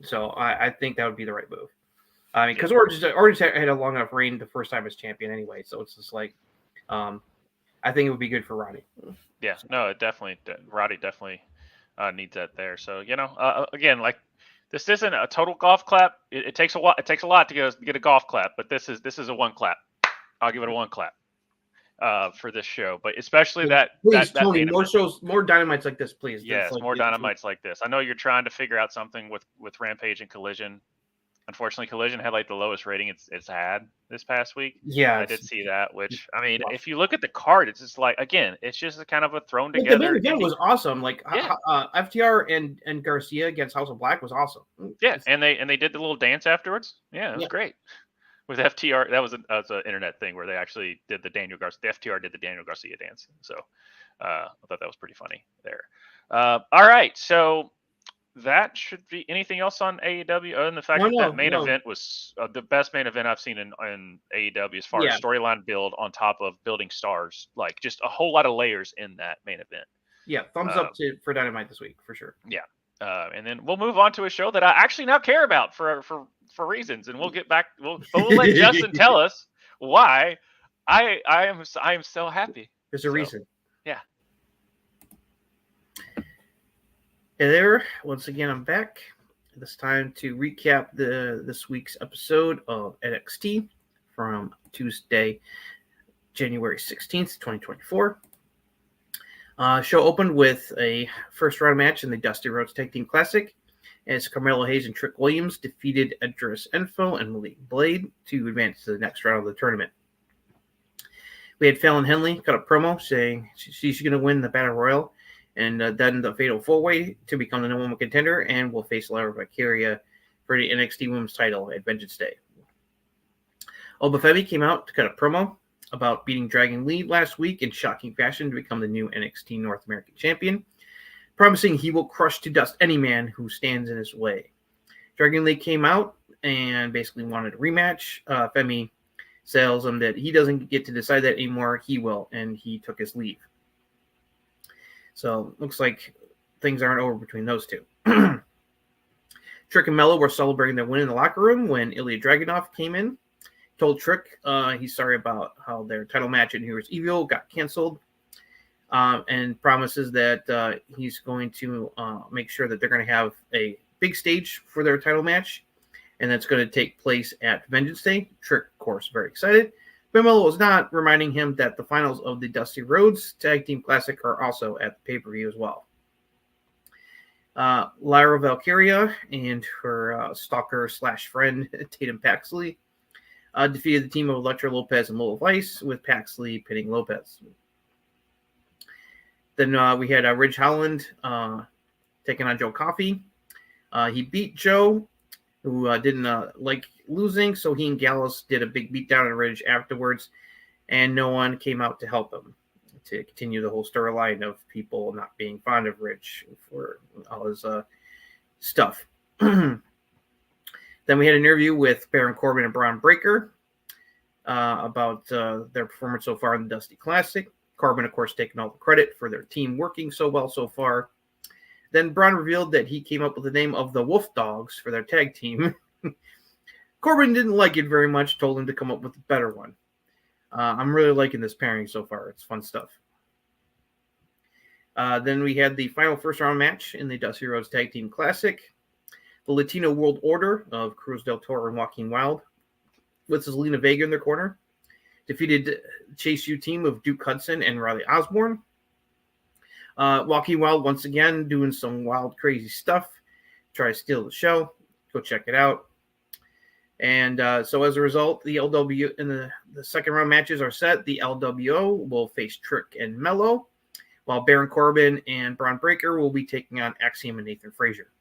So I think that would be the right move. I mean, because Orange had a long enough reign the first time as champion anyway. So it's just like, I think it would be good for Roddy. Yeah, no, it definitely, Roddy definitely needs that there. So again, like this isn't a total golf clap. It takes a lot. It takes a lot to get a golf clap, but this is a one clap. I'll give it a one clap for this show, but especially Please, that Tony, main more event. shows, more Dynamites like this, please. Yes, like, more Dynamites like this. I know you're trying to figure out something with Rampage and Collision. Unfortunately, Collision had like the lowest rating it's had this past week. Yeah, I did see that. Which I mean, if you look at the card, it's just like again, it's just a kind of a thrown the together. main event was awesome. Like FTR and Garcia against House of Black was awesome. Yeah, and they did the little dance afterwards. Yeah, it was great. With FTR, that was an internet thing where they actually did the FTR did the Daniel Garcia dance. So I thought that was pretty funny there. All right, so that should be anything else on AEW other than the fact that main event was the best main event I've seen in AEW as far as storyline build on top of building stars, like just a whole lot of layers in that main event. Yeah, thumbs up for Dynamite this week for sure. Yeah, and then we'll move on to a show that I actually now care about for reasons, and we'll get back. We'll let Justin tell us why I am so happy. There's a reason. Yeah. Hey there, once again I'm back. This time to recap this week's episode of NXT from Tuesday, January 16th, 2024. Show opened with a first round match in the Dusty Rhodes Tag Team Classic as Carmelo Hayes and Trick Williams defeated Edris Enzo and Malik Blade to advance to the next round of the tournament. We had Fallon Henley cut a promo saying she's going to win the Battle Royal and then the Fatal 4-Way to become the number one contender and will face Lyra Valkyria for the NXT Women's title at Vengeance Day. Oba Femi came out to cut a promo about beating Dragon Lee last week in shocking fashion to become the new NXT North American champion, promising he will crush to dust any man who stands in his way. Dragon Lee came out and basically wanted a rematch. Femi tells him that he doesn't get to decide that anymore, he will, and he took his leave. So looks like things aren't over between those two. Trick and Mello were celebrating their win in the locker room when Ilya Dragunov came in. Told Trick he's sorry about how their title match in Heroes Evil got canceled, and promises that he's going to make sure that they're going to have a big stage for their title match, and that's going to take place at Vengeance Day. Trick, of course, very excited. But Mello was not, reminding him that the finals of the Dusty Rhodes Tag Team Classic are also at the pay-per-view as well. Lyra Valkyria and her stalker/friend Tatum Paxley defeated the team of Elektra Lopez and Lola Vice, with Paxley pinning Lopez. Then we had Ridge Holland taking on Joe Coffey. He beat Joe, who didn't like losing, so he and Gallus did a big beatdown on Ridge afterwards, and no one came out to help him to continue the whole storyline of people not being fond of Ridge for all his stuff. Then we had an interview with Baron Corbin and Braun Breaker about their performance so far in the Dusty Classic. Corbin, of course, taking all the credit for their team working so well so far. Then Braun revealed that he came up with the name of the Wolf Dogs for their tag team. Corbin didn't like it very much, told him to come up with a better one. I'm really liking this pairing so far. It's fun stuff. Then we had the final first round match in the Dusty Rhodes Tag Team Classic. The Latino World Order of Cruz del Toro and Joaquin Wilde, with Zelina Vega in their corner, defeated Chase U team of Duke Hudson and Riley Osborne. Joaquin Wilde once again doing some wild, crazy stuff. Try to steal the show. Go check it out. And so as a result, the LW in the second round matches are set. The LWO will face Trick and Mello, while Baron Corbin and Braun Breaker will be taking on Axiom and Nathan Frazier.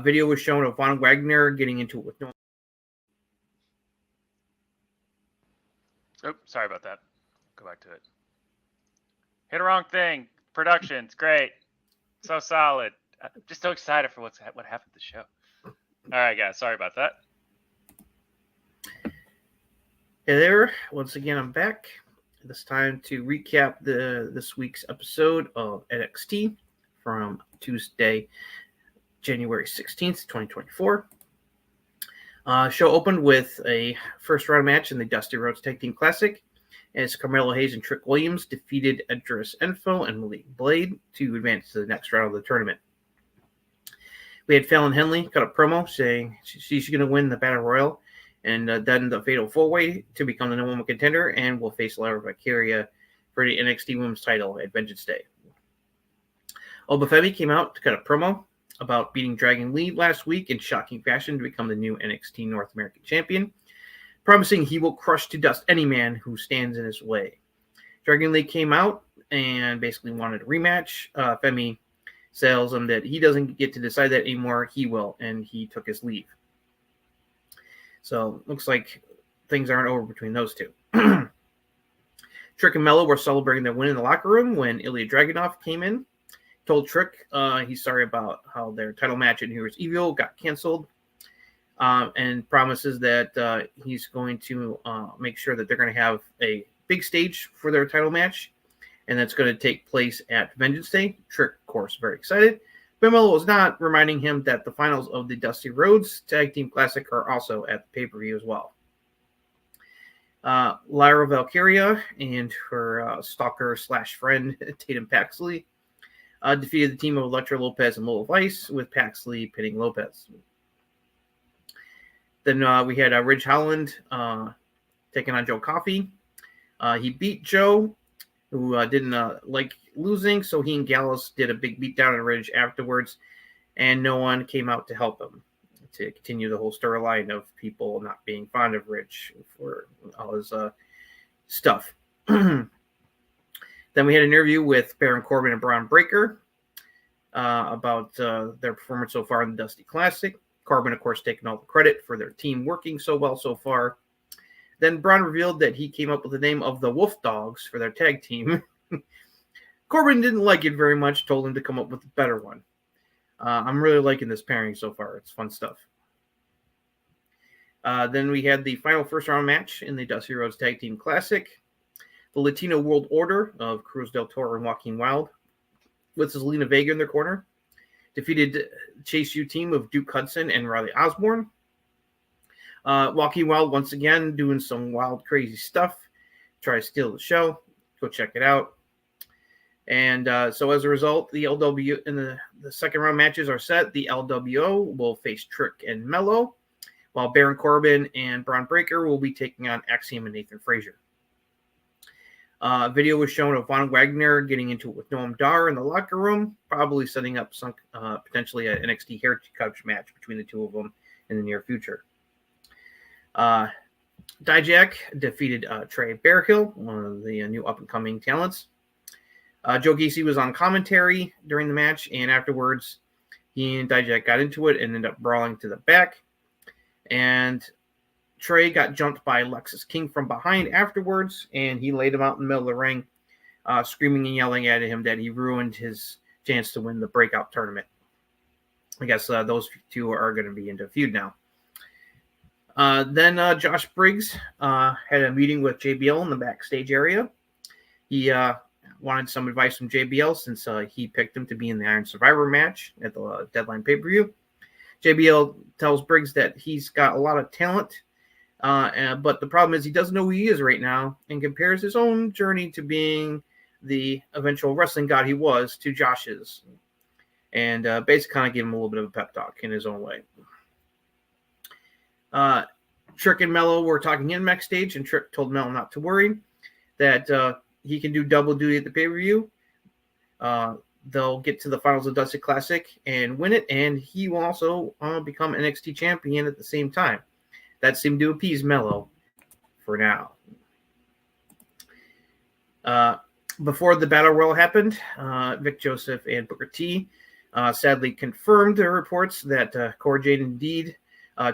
Video was shown of Von Wagner getting into it with no. Oh, sorry about that. Go back to it. Hit a wrong thing. Production's great. So solid. I'm just so excited for what happened to the show. All right, guys. Sorry about that. Hey there. Once again, I'm back. This time to recap this week's episode of NXT from Tuesday, January 16th, 2024. Show opened with a first round match in the Dusty Rhodes Tag Team Classic as Carmelo Hayes and Trick Williams defeated Edris Enfield and Malik Blade to advance to the next round of the tournament. We had Fallon Henley cut a promo saying she's going to win the Battle Royal and then the Fatal 4-Way to become the number one contender and will face Lara Valkyria for the NXT Women's title at Vengeance Day. Oba Femi came out to cut a promo about beating Dragon Lee last week in shocking fashion to become the new NXT North American champion, promising he will crush to dust any man who stands in his way. Dragon Lee came out and basically wanted a rematch. Femi tells him that he doesn't get to decide that anymore, he will, and he took his leave. So looks like things aren't over between those two. Trick and Mello were celebrating their win in the locker room when Ilya Dragunov came in. Told Trick he's sorry about how their title match in Heroes Evil got canceled, and promises that he's going to make sure that they're going to have a big stage for their title match, and that's going to take place at Vengeance Day. Trick, of course, very excited. But Mello was not, reminding him that the finals of the Dusty Rhodes Tag Team Classic are also at the pay-per-view as well. Lyra Valkyria and her stalker/friend Tatum Paxley defeated the team of Elektra Lopez and Lola Vice, with Paxley pinning Lopez. Then we had Ridge Holland taking on Joe Coffey. He beat Joe, who didn't like losing, so he and Gallus did a big beatdown on Ridge afterwards, and no one came out to help him to continue the whole storyline of people not being fond of Ridge for all his stuff. Then we had an interview with Baron Corbin and Braun Breaker about their performance so far in the Dusty Classic. Corbin, of course, taking all the credit for their team working so well so far. Then Braun revealed that he came up with the name of the Wolf Dogs for their tag team. Corbin didn't like it very much, told him to come up with a better one. I'm really liking this pairing so far. It's fun stuff. Then we had the final first round match in the Dusty Rhodes Tag Team Classic. The Latino World Order of Cruz del Toro and Joaquin Wilde, with Zelina Vega in their corner, defeated Chase U team of Duke Hudson and Riley Osborne. Joaquin Wilde once again doing some wild, crazy stuff. Try to steal the show. Go check it out. And so as a result, the LW in the second round matches are set. The LWO will face Trick and Mello, while Baron Corbin and Braun Breaker will be taking on Axiom and Nathan Frazier. Video was shown of Von Wagner getting into it with Noam Dar in the locker room, probably setting up some potentially an NXT Heritage Cup match between the two of them in the near future. Dijak defeated Trey Bearhill, one of the new up-and-coming talents. Joe Gacy was on commentary during the match, and afterwards, he and Dijak got into it and ended up brawling to the back. And Trey got jumped by Lexus King from behind afterwards, and he laid him out in the middle of the ring, screaming and yelling at him that he ruined his chance to win the breakout tournament. I guess those two are going to be into a feud now. Then Josh Briggs had a meeting with JBL in the backstage area. He wanted some advice from JBL since he picked him to be in the Iron Survivor match at the Deadline pay-per-view. JBL tells Briggs that he's got a lot of talent, but the problem is he doesn't know who he is right now, and compares his own journey to being the eventual wrestling god he was to Josh's, and basically kind of give him a little bit of a pep talk in his own way. Trick and Mello were talking in backstage, and Trick told Mello not to worry, that he can do double duty at the pay-per-view. They'll get to the finals of Dusty Classic and win it, and he will also become NXT champion at the same time. That seemed to appease Mello for now. Before the Battle Royal happened, Vic Joseph and Booker T sadly confirmed the reports that Cora Jade indeed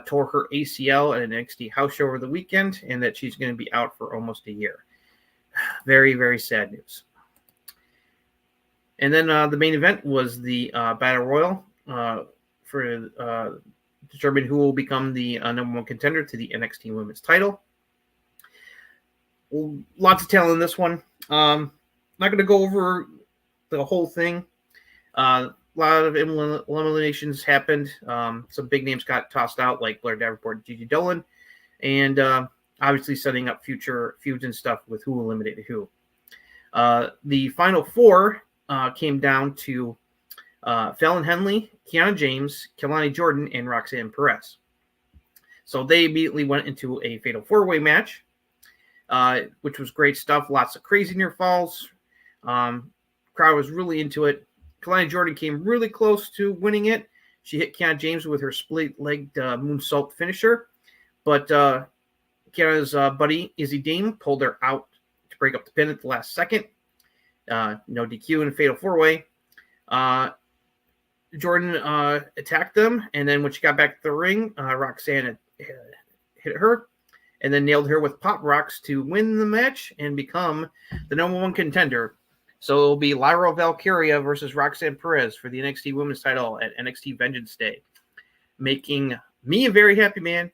tore her ACL at an NXT house show over the weekend, and that she's going to be out for almost a year. Very, very sad news. And then the main event was the Battle Royal for determine who will become the number one contender to the NXT Women's title. Well, lots of talent in this one. Not going to go over the whole thing. A lot of eliminations happened. Some big names got tossed out, like Blair Davenport and Gigi Dolan. And obviously setting up future feuds and stuff with who eliminated who. The final 4 came down to Fallon Henley, Kiana James, Kelani Jordan, and Roxanne Perez. So they immediately went into a fatal 4-way match, which was great stuff. Lots of crazy near falls. Crowd was really into it. Kelani Jordan came really close to winning it. She hit Kiana James with her split-legged moonsault finisher, but Kiana's buddy Izzy Dean pulled her out to break up the pin at the last second. No DQ in a fatal 4-way. Jordan attacked them, and then when she got back to the ring, Roxanne hit her and then nailed her with pop rocks to win the match and become the #1 contender. So it'll be Lyra Valkyria versus Roxanne Perez for the NXT Women's title at NXT Vengeance Day, making me a very happy man,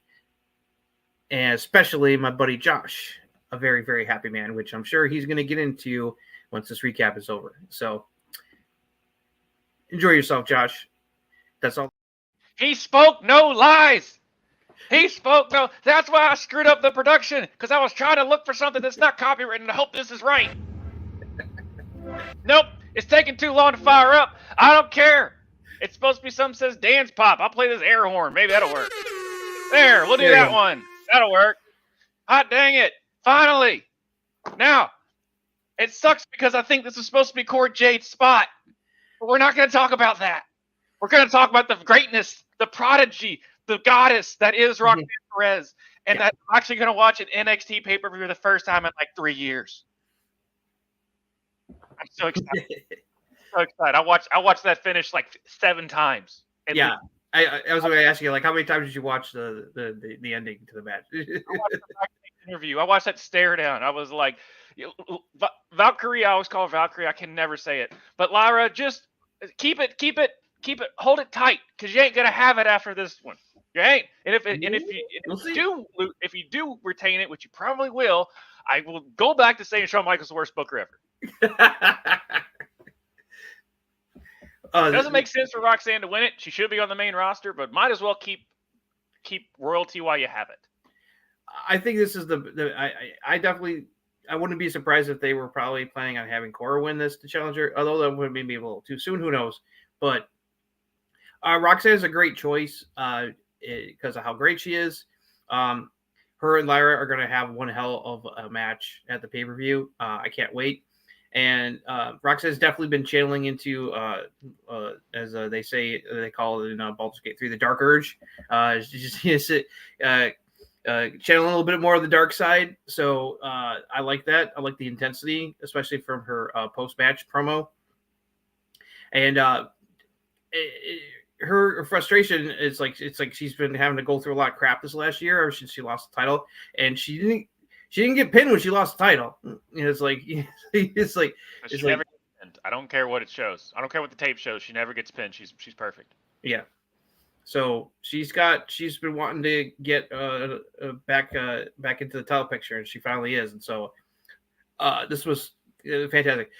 and especially my buddy Josh a very, very happy man, which I'm sure he's going to get into once this recap is over. So enjoy yourself, Josh. That's all. He spoke no lies. He spoke no. That's why I screwed up the production, because I was trying to look for something that's not copywritten. I hope this is right. Nope, it's taking too long to fire up. I don't care. It's supposed to be something that says dance pop. I'll play this air horn. Maybe that'll work. There, we'll do that one. That'll work. Hot dang it. Finally. Now, it sucks because I think this is supposed to be Cora Jade's spot. But we're not going to talk about that. We're going to talk about the greatness, the prodigy, the goddess that is Roxanne Perez. And that I'm actually going to watch an NXT pay-per-view the first time in like 3 years. I'm so excited. So excited. I watched that finish like 7 times. Yeah. I was going to ask you, like, how many times did you watch the ending to the match? I watched the interview. I watched that stare down. I was like, Valkyrie, I always call her Valkyrie. I can never say it. But Lyra, just keep it, hold it tight, because you ain't going to have it after this one. You ain't. And if you do retain it, which you probably will, I will go back to saying Shawn Michaels the worst booker ever. It doesn't make sense for Roxanne to win it. She should be on the main roster, but might as well keep royalty while you have it. I think this is I definitely, I wouldn't be surprised if they were probably planning on having Cora win this to challenger, although that would maybe be a little too soon. Who knows? But Roxanne is a great choice because of how great she is. Her and Lyra are going to have one hell of a match at the pay-per-view. I can't wait. And Roxanne's definitely been channeling into, as they say, they call it in Baldur's Gate 3, the Dark Urge. Channel a little bit more of the dark side. So I like that. I like the intensity, especially from her post-match promo. And her frustration is like, it's like she's been having to go through a lot of crap this last year ever since she lost the title, and she didn't get pinned when she lost the title. It's like never gets pinned. I don't care what it shows. I don't care what the tape shows. She never gets pinned. She's perfect. Yeah. So she's been wanting to get back into the title picture, and she finally is. And so this was fantastic.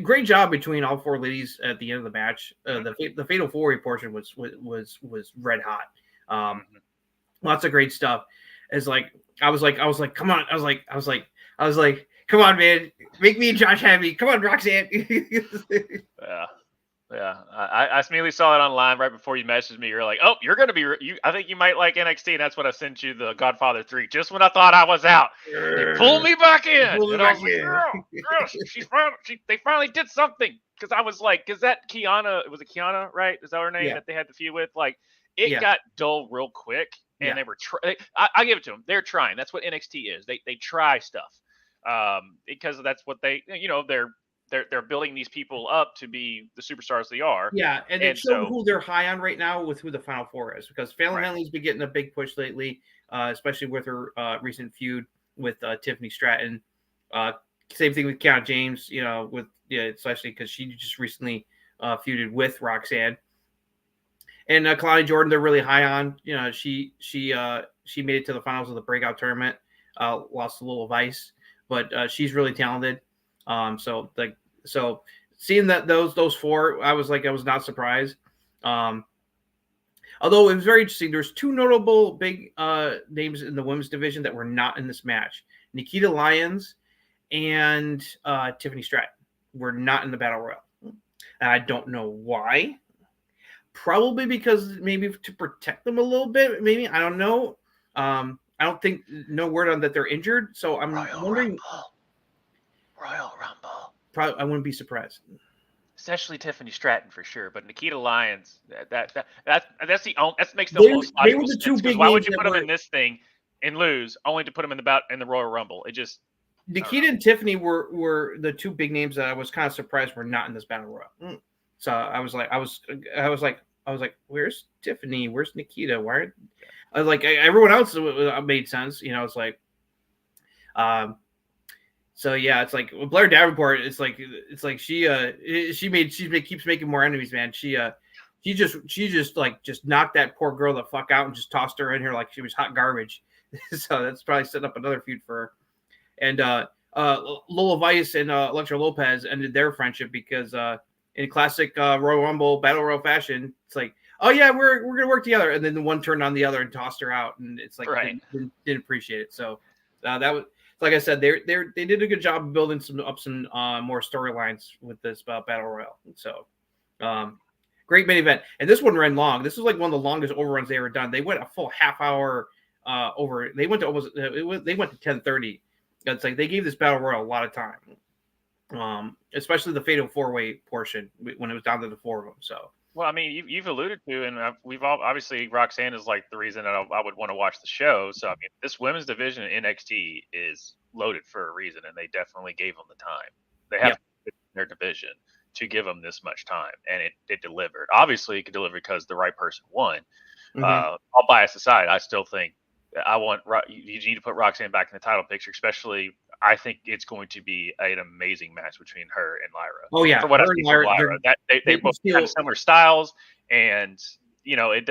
Great job between all 4 ladies at the end of the match. The fatal 4-way portion was red hot. Lots of great stuff. It's like I was like, come on. I was like, come on, man, make me and Josh happy. Come on, Roxanne. Yeah. I immediately saw it online right before you messaged me. You're like, oh, you're going to be, I think you might like NXT. And that's what I sent you, the Godfather 3, just when I thought I was out. You pulled me back in. They finally did something. Because I was like, because that Kiana, was it Kiana, right? Is that her name that they had the feud with? Like, it got dull real quick. And they were I give it to them. They're trying. That's what NXT is. They try stuff. Because that's what they're building these people up to be the superstars they are. Yeah, and they show who they're high on right now with who the Final 4 is, because Fallon Henley's been getting a big push lately, especially with her recent feud with Tiffany Stratton. Same thing with Kiana James, especially because she just recently feuded with Roxanne. And Kelani Jordan, they're really high on. She made it to the finals of the breakout tournament, lost a little vice, but she's really talented. So seeing that those 4, I was not surprised. Although it was very interesting, there's two notable big names in the women's division that were not in this match: Nikita Lyons and Tiffany Stratton were not in the Battle Royal. I don't know why. Probably because maybe to protect them a little bit. Maybe, I don't know. I don't think, no word on that they're injured. So I'm wondering. Royal Rumble. Probably, I wouldn't be surprised. Especially Tiffany Stratton for sure, but Nikita Lyons, that's the only, that makes the most logical sense. Because why would you put them in this thing and lose, only to put them in the Royal Rumble? It just, Nikita and Tiffany were the two big names that I was kind of surprised were not in this Battle Royal. So I was like, where's Tiffany? Where's Nikita? Why? I was like, everyone else made sense. You know, it's like, so yeah, it's like Blair Davenport. It's like she keeps making more enemies, man. She just knocked that poor girl the fuck out and just tossed her in here like she was hot garbage. So that's probably setting up another feud for her. And Lola Vice and Elektra Lopez ended their friendship because in classic Royal Rumble Battle Royal fashion, it's like, oh yeah, we're gonna work together, and then the one turned on the other and tossed her out, and it's like didn't appreciate it. So that was, like I said, they did a good job of building some more storylines with this Battle Royal. So great main event, and this one ran long. This was like one of the longest overruns they ever done. They went a full half hour over. They went to almost they went to 10:30. It's like they gave this Battle Royal a lot of time, especially the Fatal 4-Way portion when it was down to the four of them. So, well, I mean, you've alluded to, and we've all obviously Roxanne is like the reason that I would want to watch the show. So, I mean, this women's division in NXT is loaded for a reason, and they definitely gave them the time. They have their division to give them this much time, and it delivered. Obviously, it could deliver because the right person won. All bias aside, I still think you need to put Roxanne back in the title picture, especially I think it's going to be an amazing match between her and Lyra. Oh yeah, for what I see from Lyra, they both have similar styles, and you know it's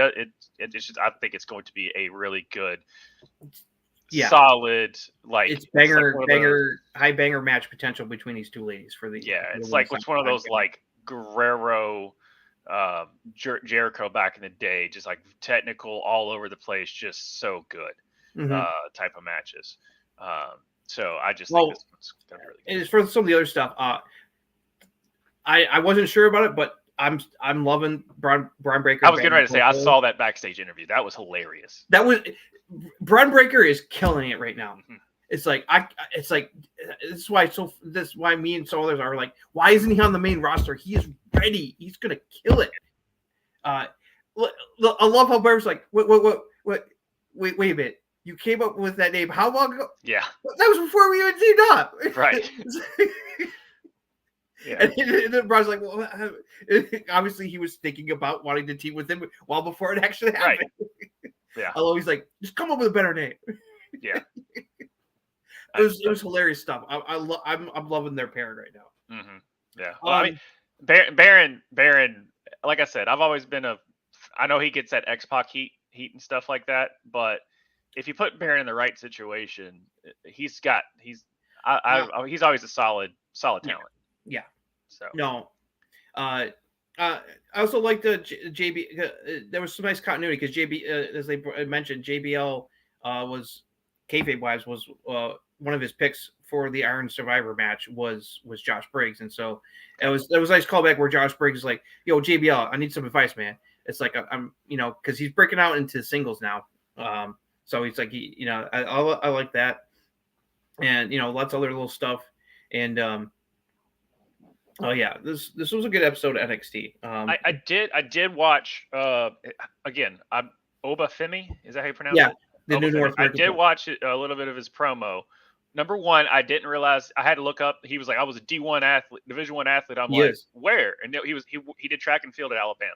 just, I think it's going to be a really good, solid, like it's high banger match potential between these two ladies for the it's like it's one of those like Guerrero. Jericho back in the day, just like technical all over the place, just so good type of matches. So I just think this one's gonna be really good. And as for some of the other stuff, I wasn't sure about it, but I'm loving Braun Breaker. I was getting ready to say I saw that backstage interview. That was hilarious. That was Braun Breaker is killing it right now. It's like this is why me and some others are like, why isn't he on the main roster? He is ready. He's gonna kill it. I love how Bear's like, wait a minute. You came up with that name how long ago? Yeah, that was before we even teamed up. Right. Yeah. And then Braun's like, well, obviously he was thinking about wanting to team with him well before it actually happened. Right. Yeah. Although he's like, just come up with a better name. Yeah. It was hilarious stuff. I'm loving their pairing right now. Yeah. Well, I mean, Baron. Like I said, I've always been I know he gets that X-Pac heat and stuff like that, but if you put Baron in the right situation, he's always a solid talent. Yeah. So no. I also like the JB. There was some nice continuity because JB, as they mentioned, JBL was kayfabe wise was one of his picks for the Iron Survivor match was Josh Briggs, and so it was a nice callback where Josh Briggs is like, "Yo, JBL, I need some advice, man." It's like I'm because he's breaking out into singles now, so he's like I like that, and lots of other little stuff, and oh yeah, this was a good episode of NXT. I did watch again. Oba Femi, is that how you pronounce it? Yeah, the New North. I did watch a little bit of his promo. Number one, I didn't realize I had to look up. He was like, I was a D1 athlete, Division I athlete. I'm like, where? And he did track and field at Alabama.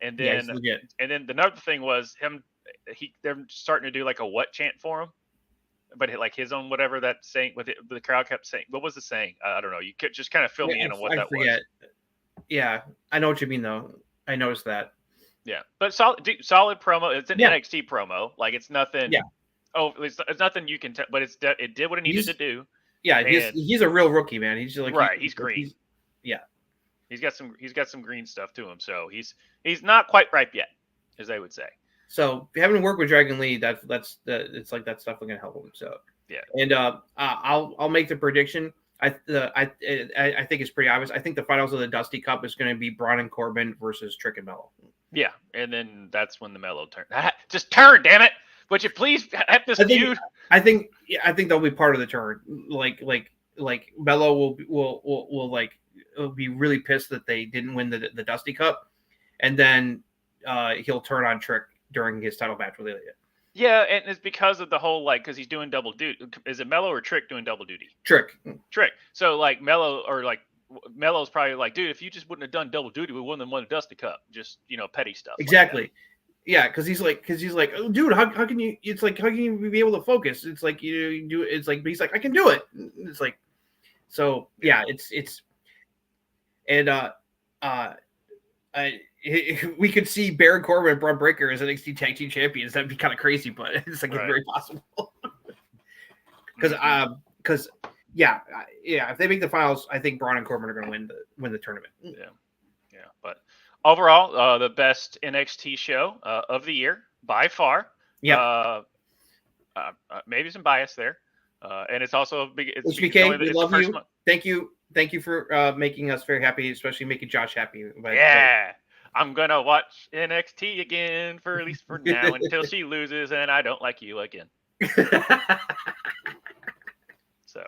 And then another thing was they're starting to do like a what chant for him, but like his own whatever that saying with the crowd kept saying. What was the saying? I don't know. You could just kind of fill me in on what that was. Yeah, I know what you mean though. I noticed that. Yeah, but solid promo. It's an NXT promo. Like it's nothing. Yeah. Oh, it's nothing you can tell, but it did what it needed to do. Yeah, he's a real rookie, man. He's just like he's green. He's got some green stuff to him, so he's not quite ripe yet. as they would say. So having to work with Dragon Lee, it's like that's definitely gonna help him. So yeah, and I'll make the prediction. I think it's pretty obvious. I think the finals of the Dusty Cup is going to be Braun and Corbin versus Trick and Mello. Yeah, and then that's when the Mello turn. Just turn, damn it! Would you please have this feud? I think they'll be part of the turn. Like Mello will be really pissed that they didn't win the Dusty Cup, and then he'll turn on Trick during his title match with Ilya. Yeah, and it's because of the whole because he's doing double duty. Is it Mello or Trick doing double duty? Trick. So Mello's probably like, dude, if you just wouldn't have done double duty, we wouldn't have won the Dusty Cup. Just petty stuff. Exactly. Like yeah, because he's like, oh, dude, how can you? It's like, how can you be able to focus? It's like you do. It's like, but he's like, I can do it. It's like, so yeah, it's and we could see Baron Corbin and Braun Breaker as NXT Tag Team Champions. That'd be kind of crazy, but it's like it's very possible. Because if they make the finals, I think Braun and Corbin are going to win the tournament. Yeah. But overall, the best NXT show of the year by far. Yeah. Maybe some bias there, and it's also a big. HBK, we love you. Thank you for making us very happy, especially making Josh happy. Yeah. I'm going to watch NXT again at least for now until she loses and I don't like you again. So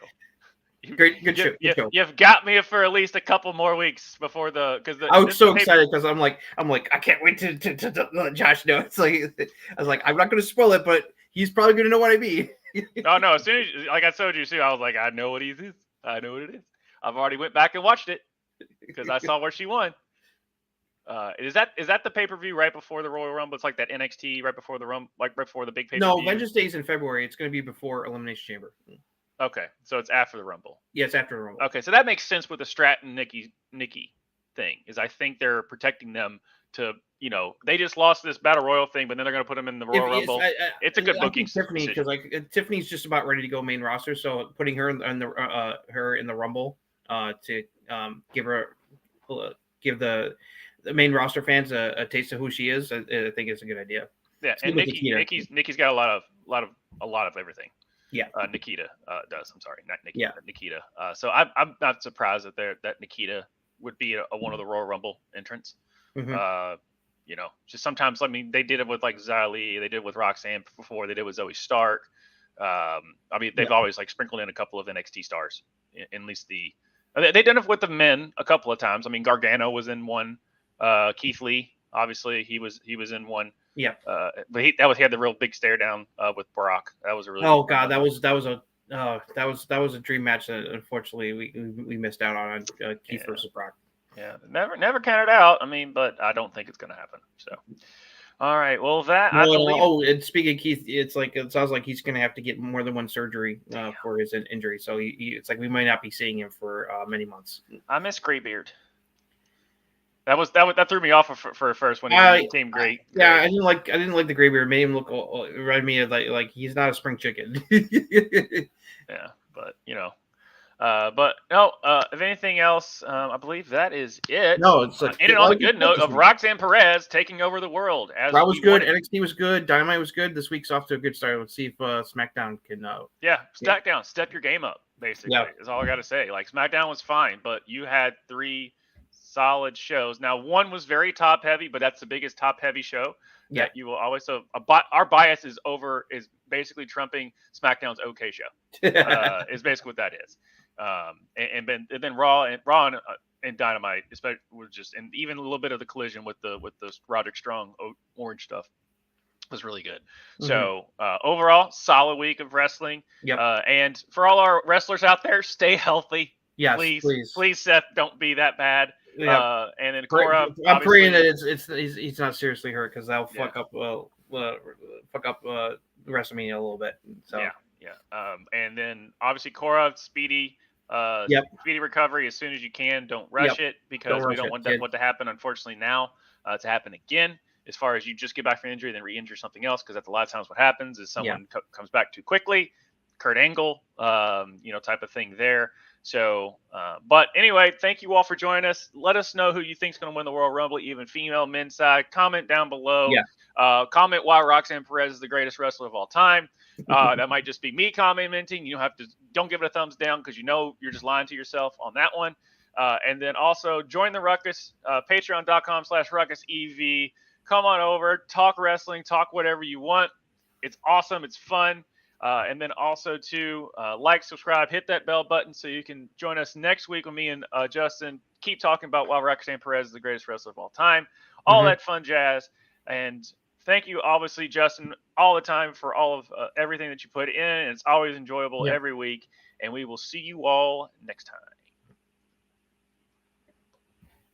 good show. You've got me for at least a couple more weeks before I was so excited because I'm like, I can't wait to let Josh know. It's like, I was like, I'm not going to spoil it, but he's probably going to know what I mean. No, as soon as, like I told you too, I was like, I know what it is. I know what it is. I've already went back and watched it because I saw where she won. Is that the pay-per-view right before the Royal Rumble? It's like that NXT right before the Rumble, like right before the big pay-per-view. No, Vengeance Day is in February. It's going to be before Elimination Chamber. Okay, so it's after the Rumble. Yeah, it's after the Rumble. Okay, so that makes sense with the Stratton Nikki thing. Is I think they're protecting them to they just lost this Battle Royal thing, but then they're going to put them in the Royal Rumble. It's a good booking. Tiffany, because Tiffany's just about ready to go main roster, so putting her in the Rumble to give the main roster fans a taste of who she is, I think it's a good idea. Yeah, and Nikki's got a lot of everything. Yeah, Nikita does. I'm sorry, not Nikki. Yeah, Nikita. So I'm not surprised that Nikita would be one of the Royal Rumble entrants. Mm-hmm. Just sometimes. I mean, they did it with like Xia Li. They did it with Roxanne before. They did it with Zoe Stark. They've always sprinkled in a couple of NXT stars. At least they did it with the men a couple of times. I mean, Gargano was in one. Keith Lee, obviously, he was in one. Yeah. But he had the real big stare down with Brock. That was a really. Oh God, that was a dream match that unfortunately we missed out on Keith versus Brock. Yeah, never counted out. I mean, but I don't think it's going to happen. So, all right. Well, and speaking of Keith, it sounds like he's going to have to get more than one surgery for his injury. So it's like we might not be seeing him for many months. I miss Graybeard. That threw me off for first when he became great. Yeah, I didn't like the Graybeard. It made him look reminded me of like he's not a spring chicken. Yeah, but no. If anything else, I believe that is it. No, it's like ended on a good note of Roxanne Perez taking over the world. That was good. NXT was good. Dynamite was good. This week's off to a good start. Let's see if SmackDown can. SmackDown, step your game up. Basically, is all I got to say. Like SmackDown was fine, but you had 3 solid shows. Now, one was very top heavy, but that's the biggest top heavy show that you will always. So our bias is basically trumping SmackDown's okay show. Is basically what that is. And then Raw and Dynamite, especially was just, and even a little bit of the collision with the Roderick Strong orange stuff was really good. Mm-hmm. So overall, solid week of wrestling. Yep. And for all our wrestlers out there, stay healthy. Yes, please, Seth, don't be that bad. Yeah. And then Cora, I'm praying that he's not seriously hurt because that'll fuck up WrestleMania a little bit. So yeah. And then obviously Cora, speedy recovery as soon as you can. Don't rush it because we don't want what to happen. Unfortunately, now to happen again. As far as you just get back from injury, then re-injure something else, because that's a lot of times what happens is someone comes back too quickly. Kurt Angle, type of thing there. So, but anyway, thank you all for joining us. Let us know who you think is going to win the Royal Rumble, even female, men's side. Comment down below. Yeah. Comment why Roxanne Perez is the greatest wrestler of all time. That might just be me commenting. You don't give it a thumbs down because you're just lying to yourself on that one. And then also join the Ruckus, patreon.com/RuckusEV. Come on over, talk wrestling, talk whatever you want. It's awesome. It's fun. And then also to like, subscribe, hit that bell button so you can join us next week with me and Justin. Keep talking about why Roxanne Perez is the greatest wrestler of all time. All that fun jazz. And thank you, obviously, Justin, all the time for all of everything that you put in. It's always enjoyable every week. And we will see you all next time.